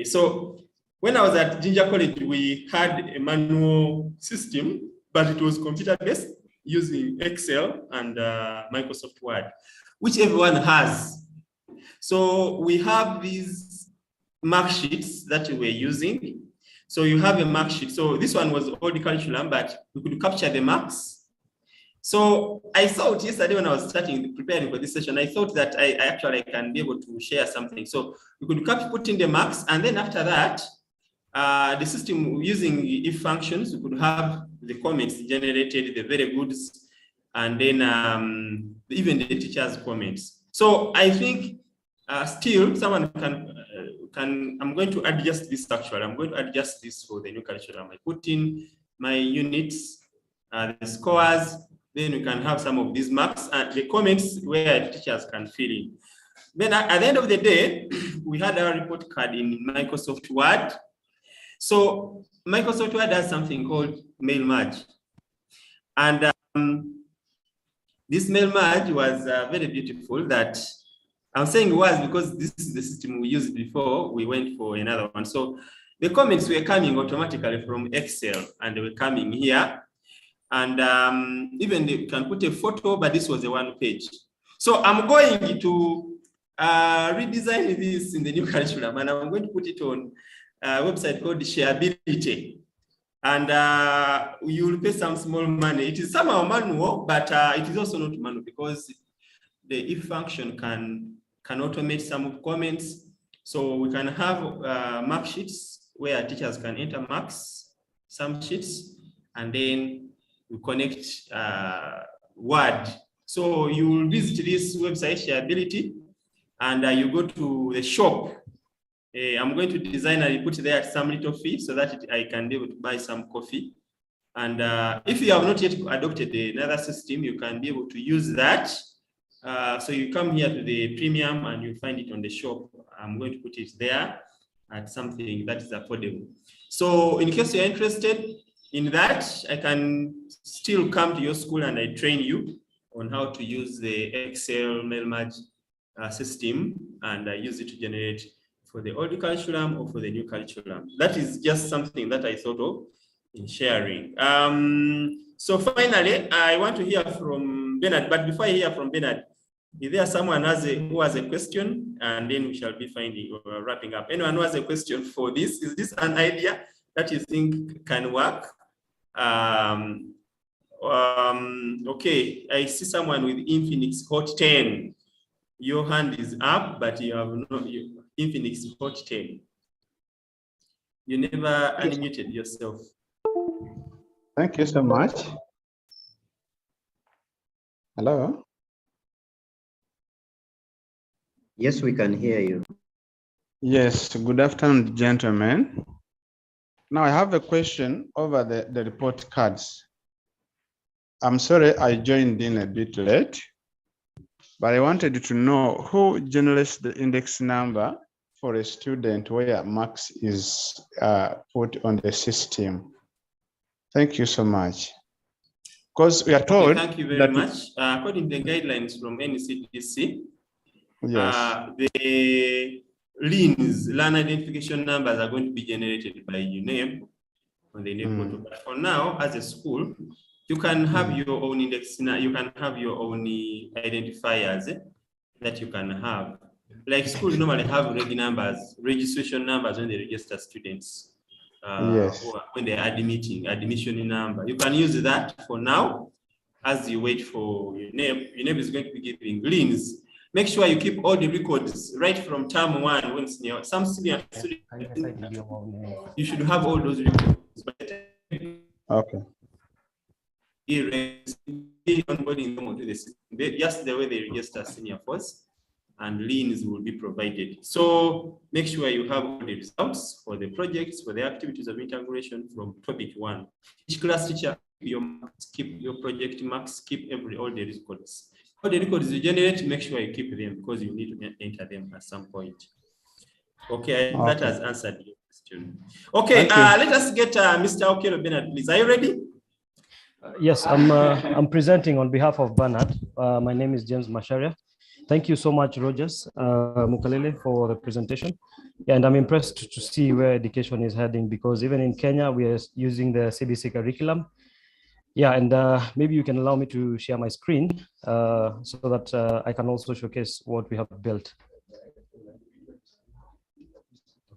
So when I was at Ginger College, we had a manual system, but it was computer-based using Excel and Microsoft Word, which everyone has. So we have these mark sheets that we were using. So you have a mark sheet. So this one was old curriculum, but we could capture the marks. So I thought yesterday when I was preparing for this session, I thought that I actually can be able to share something. So we could put in the marks, and then after that, the system using if functions, we could have the comments generated, the very goods, and then even the teacher's comments. So I think still someone can, I'm going to adjust this actually. I'm going to adjust this for the new curriculum. I put in my units, the scores, then we can have some of these marks and the comments where teachers can fill in. Then at the end of the day, we had our report card in Microsoft Word. So Microsoft Word has something called mail merge. And this mail merge was very beautiful. That I'm saying it was because this is the system we used before we went for another one. So the comments were coming automatically from Excel, and they were coming here. And even they can put a photo, but this was a one page. So I'm going to redesign this in the new curriculum, and I'm going to put it on a website called Shareability. And you will pay some small money. It is somehow manual, but it is also not manual because the if function can automate some of comments. So we can have mark sheets where teachers can enter marks, some sheets, and then we connect Word. So you will visit this website, Shareability, and you go to the shop. I'm going to design and put there some little fee so that I can be able to buy some coffee. And if you have not yet adopted another system, you can be able to use that. So you come here to the premium and you find it on the shop. I'm going to put it there at something that is affordable. So in case you're interested in that, I can still come to your school and I train you on how to use the Excel mail merge system, and I use it to generate for the old curriculum or for the new curriculum. That is just something that I thought of in sharing. So finally, I want to hear from Bernard, but before I hear from Bernard, is there someone who has a question? And then we shall be wrapping up. Anyone who has a question for this? Is this an idea that you think can work? Okay, I see someone with Infinix Hot 10. Your hand is up, but you have no Infinix Hot 10. You never unmuted yourself. Thank you so much. Hello? Yes, we can hear you. Yes, good afternoon, gentlemen. Now I have a question over the report cards. I'm sorry I joined in a bit late, but I wanted to know who generates the index number for a student where marks is put on the system. Thank you so much. Because we are told. Okay, thank you very much. According to the guidelines from NCDC, yes, the LINs, learner identification numbers, are going to be generated by your name on the name portal. But for now, as a school, you can have your own index. You can have your own identifiers that you can have. Like schools normally have registration numbers when they register students. Yes. Or when they are admission number. You can use that for now as you wait for your name. Your name is going to be giving liens. Make sure you keep all the records right from term 1 when some senior students, you should have all those records. Okay. Onboarding them onto the system, just the way they register senior force, and liens will be provided. So make sure you have all the results for the projects, for the activities of integration from topic 1. Each class teacher, keep your project marks, keep all the records. All the records you generate, make sure you keep them because you need to enter them at some point. Okay, that has answered your question. Okay, let us get Mr. Okelo Bernard, please. Are you ready? Yes, I'm presenting on behalf of Bernard. My name is James Masharia. Thank you so much, Rogers Mukalele, for the presentation. Yeah, and I'm impressed to see where education is heading, because even in Kenya, we are using the CBC curriculum. Yeah, and maybe you can allow me to share my screen so that I can also showcase what we have built.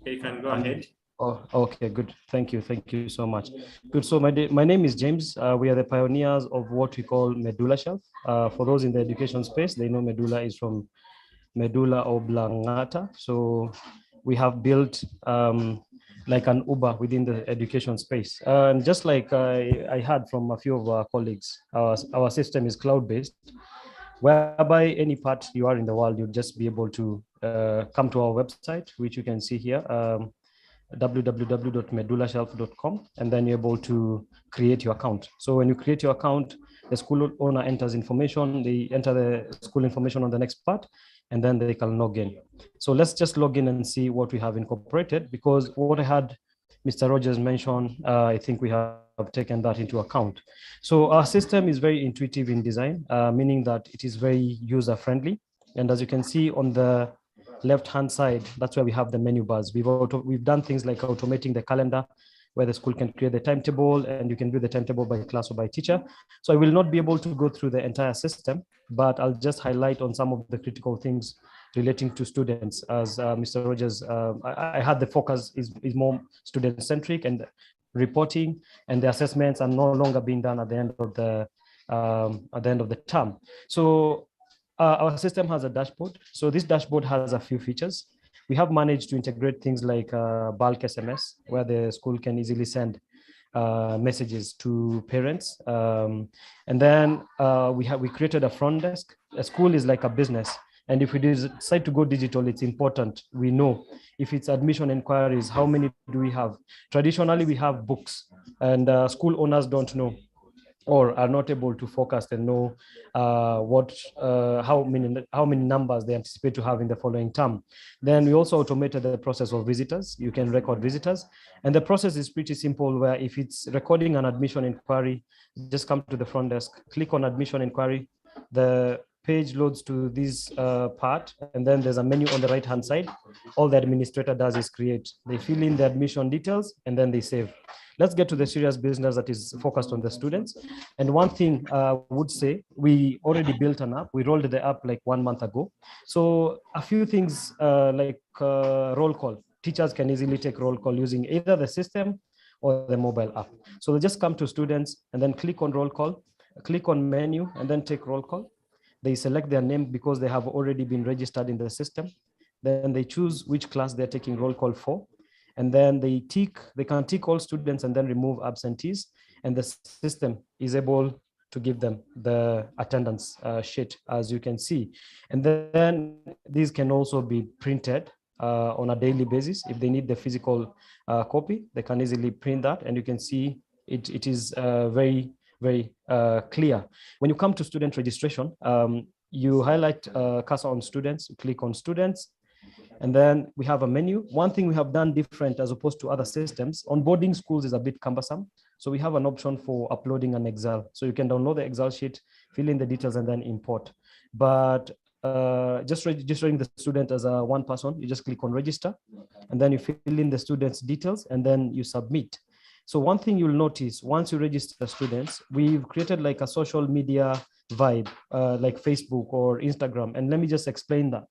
Okay, you can go ahead. Oh, okay, good. Thank you. Thank you so much. Good. So my name is James. We are the pioneers of what we call medulla shelf. For those in the education space, they know medulla is from medulla oblongata. So we have built like an Uber within the education space. And just like I heard from a few of our colleagues, our system is cloud-based, whereby any part you are in the world, you'll just be able to come to our website, which you can see here. www.medulashelf.com, and then you're able to create your account. So when you create your account, the school owner enters information, they enter the school information on the next part, and then they can log in. So let's just log in and see what we have incorporated, because what I had Mr. Rogers mention, I think we have taken that into account. So our system is very intuitive in design, meaning that it is very user-friendly. And as you can see on the left-hand side, that's where we have the menu bars. We've done things like automating the calendar, where the school can create the timetable, and you can view the timetable by class or by teacher. So I will not be able to go through the entire system, but I'll just highlight on some of the critical things relating to students. As Mr. Rogers, I had the focus is more student-centric, and reporting and the assessments are no longer being done at the end of the term. So our system has a dashboard. So this dashboard has a few features. We have managed to integrate things like bulk SMS, where the school can easily send messages to parents. And then we created a front desk. A school is like a business. And if we decide to go digital, it's important. We know if it's admission inquiries, how many do we have? Traditionally, we have books, and school owners don't know, or are not able to forecast and know how many numbers they anticipate to have in the following term. Then we also automated the process of visitors. You can record visitors, and the process is pretty simple, where if it's recording an admission inquiry, just come to the front desk, click on admission inquiry, the page loads to this part, and then there's a menu on the right hand side. All the administrator does is create. They fill in the admission details, and then they save. Let's get to the serious business that is focused on the students. And one thing I would say, we already built an app. We rolled the app like 1 month ago. So a few things like roll call. Teachers can easily take roll call using either the system or the mobile app. So they just come to students and then click on roll call, click on menu, and then take roll call. They select their name because they have already been registered in the system. Then they choose which class they're taking roll call for. And then they can tick all students and then remove absentees. And the system is able to give them the attendance sheet, as you can see. And then these can also be printed on a daily basis. If they need the physical copy, they can easily print that. And you can see it is very clear. When you come to student registration, you highlight cursor on students, you click on students, and then we have a menu. One thing we have done different as opposed to other systems, onboarding schools is a bit cumbersome. So we have an option for uploading an Excel. So you can download the Excel sheet, fill in the details, and then import. But just registering the student as a one person, you just click on register, and then you fill in the student's details, and then you submit. So one thing you'll notice, once you register students, we've created like a social media vibe, like Facebook or Instagram. And let me just explain that.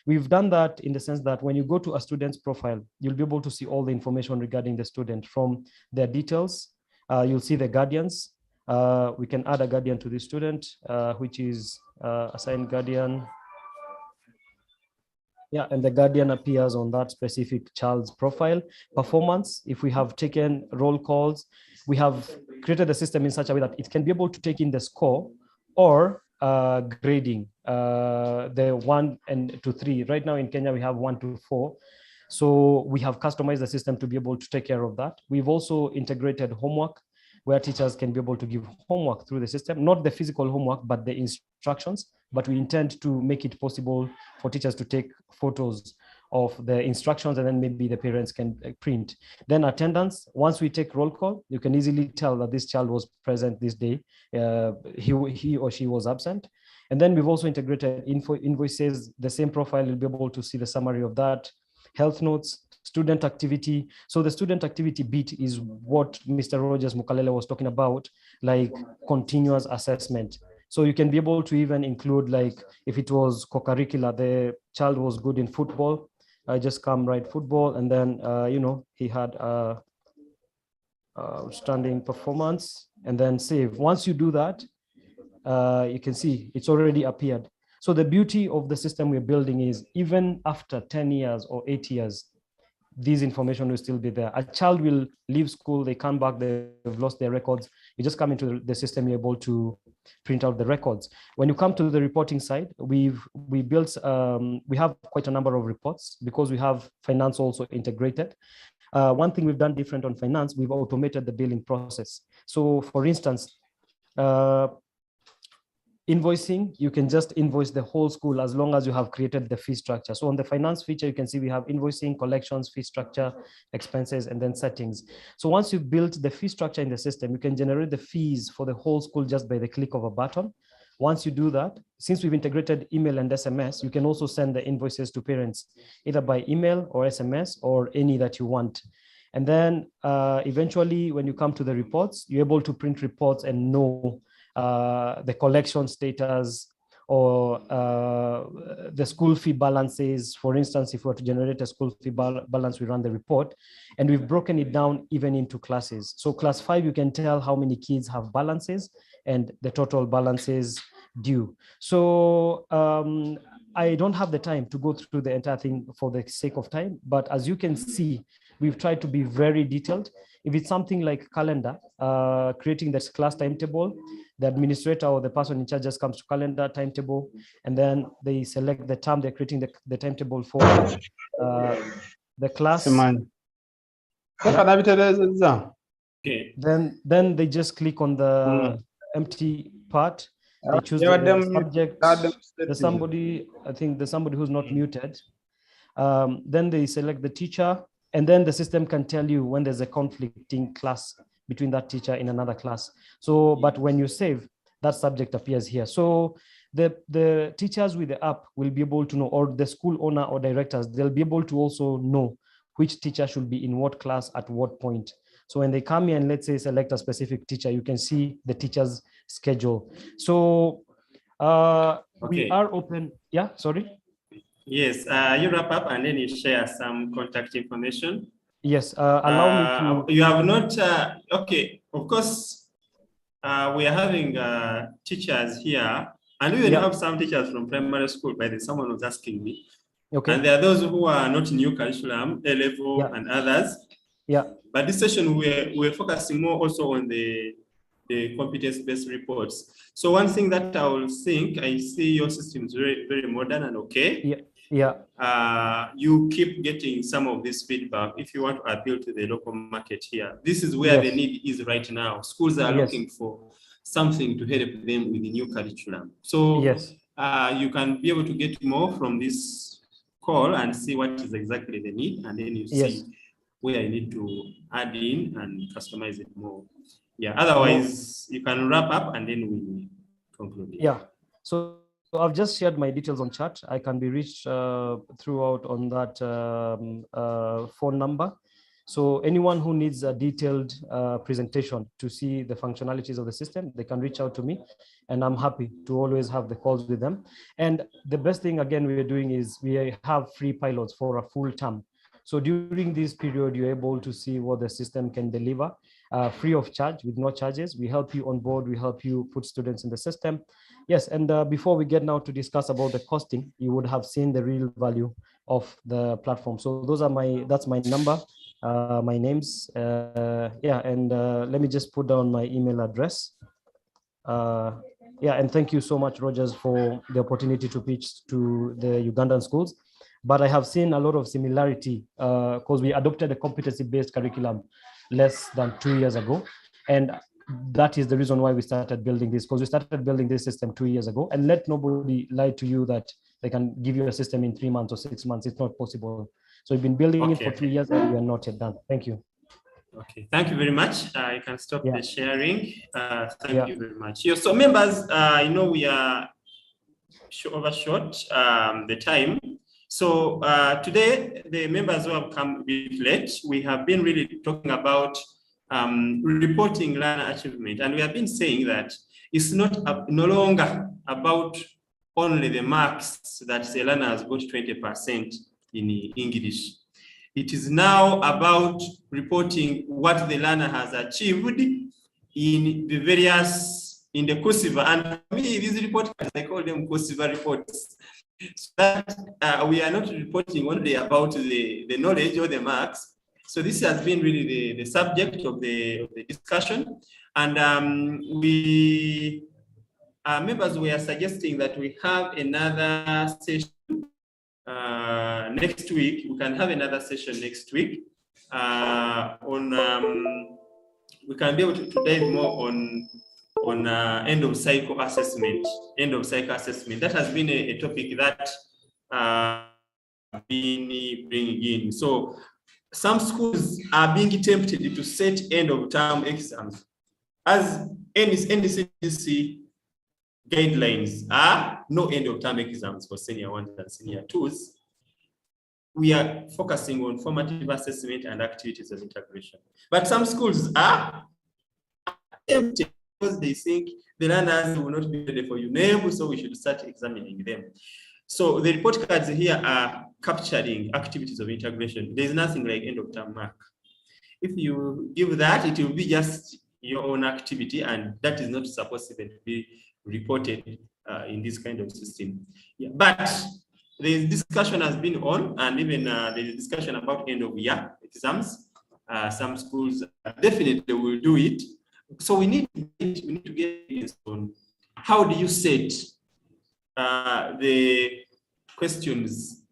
We've done that in the sense that when you go to a student's profile, you'll be able to see all the information regarding the student, from their details. You'll see the guardians. We can add a guardian to the student, which is assigned guardian. Yeah, and the guardian appears on that specific child's profile. Performance, if we have taken roll calls, we have created the system in such a way that it can be able to take in the score or grading, the 1 to 3. Right now in Kenya, we have 1 to 4. So we have customized the system to be able to take care of that. We've also integrated homework, where teachers can be able to give homework through the system, not the physical homework, but the instructions. But we intend to make it possible for teachers to take photos of the instructions, and then maybe the parents can print. Then attendance, once we take roll call, you can easily tell that this child was present this day, he or she was absent. And then we've also integrated invoices, the same profile, you'll be able to see the summary of that, health notes, student activity. So the student activity bit is what Mr. Rogers Mukalele was talking about, like continuous assessment. So you can be able to even include, like, if it was co-curricular, the child was good in football, I just come write football, and then, you know, he had a outstanding performance, and then save. Once you do that, you can see it's already appeared. So the beauty of the system we're building is, even after 10 years or 8 years, this information will still be there. A child will leave school, they come back, they've lost their records. You just come into the system, you're able to print out the records. When you come to the reporting side, we have quite a number of reports because we have finance also integrated. One thing we've done different on finance, we've automated the billing process. So for instance, invoicing, you can just invoice the whole school as long as you have created the fee structure. So on the finance feature, you can see we have invoicing, collections, fee structure, expenses, and then settings. So once you've built the fee structure in the system, you can generate the fees for the whole school just by the click of a button. Once you do that, since we've integrated email and SMS, you can also send the invoices to parents, either by email or SMS or any that you want. And then eventually, when you come to the reports, you're able to print reports and know the collection status or the school fee balances. For instance, if we were to generate a school fee balance, we run the report, and we've broken it down even into classes. So class 5, you can tell how many kids have balances and the total balances due. So I don't have the time to go through the entire thing for the sake of time, but as you can see, we've tried to be very detailed. If it's something like calendar, creating this class timetable, the administrator or the person in charge just comes to calendar timetable, and then they select the term they're creating the timetable for the class. Okay. Then they just click on the empty part. They choose the subject. There's somebody, I think there's somebody who's not muted. Then they select the teacher, and then the system can tell you when there's a conflicting class between that teacher in another class. So, but when you save, that subject appears here. So the teachers with the app will be able to know, or the school owner or directors, they'll be able to also know which teacher should be in what class at what point. So when they come here and let's say select a specific teacher, you can see the teacher's schedule. So we are open. Yeah, sorry. Yes, you wrap up and then you share some contact information. Yes, allow me to. You have not, okay, of course, we are having teachers here, and we even have some teachers from primary school, by the someone was asking me. Okay. And there are those who are not new curriculum, A level and others. Yeah. But this session, we're focusing more also on the competence-based reports. So one thing that I will think, I see your system is very, very modern and okay. Yeah. Yeah. You keep getting some of this feedback if you want to appeal to the local market here. This is where the need is right now. Schools are looking for something to help them with the new curriculum. So you can be able to get more from this call and see what is exactly the need, and then you see where you need to add in and customize it more. Yeah, otherwise you can wrap up and then we conclude. Yeah, so I've just shared my details on chat. I can be reached throughout on that phone number. So anyone who needs a detailed presentation to see the functionalities of the system, they can reach out to me, and I'm happy to always have the calls with them. And the best thing, again, we are doing is we have free pilots for a full term. So during this period, you're able to see what the system can deliver free of charge, with no charges. We help you on board, we help you put students in the system. Yes, and before we get now to discuss about the costing, you would have seen the real value of the platform. So that's my number. My names, yeah, and let me just put down my email address. Yeah, and thank you so much, Rogers, for the opportunity to pitch to the Ugandan schools. But I have seen a lot of similarity because we adopted a competency-based curriculum less than 2 years ago. And that is the reason why we started building this, because we started building this system 2 years ago. And let nobody lie to you that they can give you a system in 3 months or 6 months. It's not possible. So we've been building it for 2 years and we are not yet done. Thank you. Okay, thank you very much. You can stop the sharing. Thank you very much. Yeah, so members, I know we are overshot the time. So today, the members who have come a bit late, we have been really talking about reporting learner achievement. And we have been saying that it's not no longer about only the marks that the learner has got 20% in English. It is now about reporting what the learner has achieved in the various, in the KUSVA. And for me, these reports, I call them KUSVA reports. So that we are not reporting only about the knowledge or the marks. So this has been really the subject of the discussion. And members were suggesting that we have another session next week. We can have another session next week we can be able to dive more on end of cycle assessment. That has been a topic that been bringing in. So some schools are being tempted to set end of term exams as NCBC guidelines are no end of term exams for senior 1s and senior 2s. We are focusing on formative assessment and activities of integration. But some schools are tempted because they think the learners will not be ready for UNEB, so we should start examining them. So the report cards here are capturing activities of integration. There's nothing like end of term mark. If you give that, it will be just your own activity, and that is not supposed to be reported in this kind of system. Yeah. But the discussion has been on, and even the discussion about end of year exams. Some schools definitely will do it. So we need to get on how do you set the questions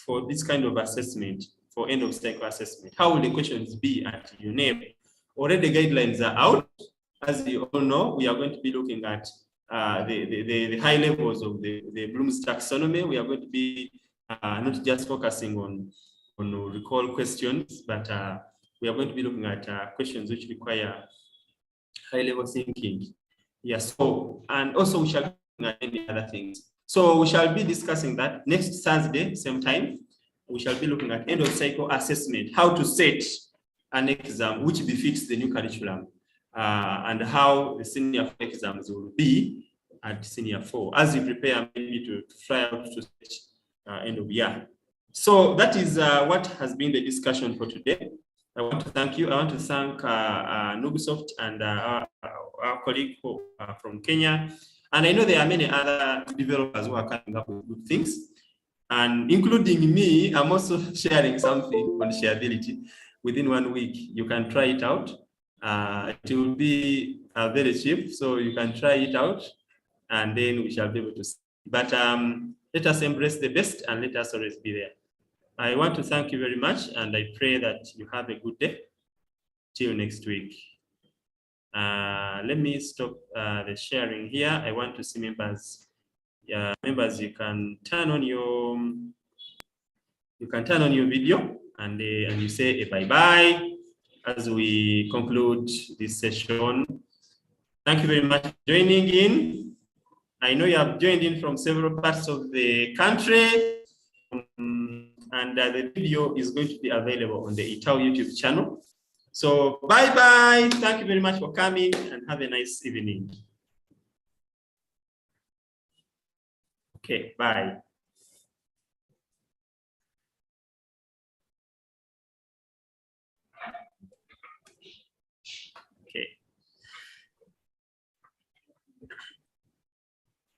for this kind of assessment, for end of cycle assessment. How will the questions be at UNEB? Already guidelines are out. As you all know, we are going to be looking at the high levels of the Bloom's taxonomy. We are going to be not just focusing on recall questions, but we are going to be looking at questions which require high level thinking. Yes. So, and also we shall be looking at any other things. So we shall be discussing that next Thursday, same time. We shall be looking at end of cycle assessment, how to set an exam which befits the new curriculum. And how the senior 4 exams will be at senior 4 as you prepare maybe to fly out to end of year. So that is what has been the discussion for today. I want to thank you. I want to thank Nubusoft and our colleague from Kenya. And I know there are many other developers who are coming up with good things. And including me, I'm also sharing something on shareability within 1 week. You can try it out. It will be very cheap, so you can try it out, and then we shall be able to see. But let us embrace the best, and let us always be there. I want to thank you very much, and I pray that you have a good day. Till next week. Let me stop the sharing here. I want to see members. Members, you can turn on your video, and you say a bye-bye as we conclude this session. Thank you very much for joining in. I know you have joined in from several parts of the country, and and the video is going to be available on the ITAU YouTube channel. So bye-bye. Thank you very much for coming and have a nice evening. Okay, bye.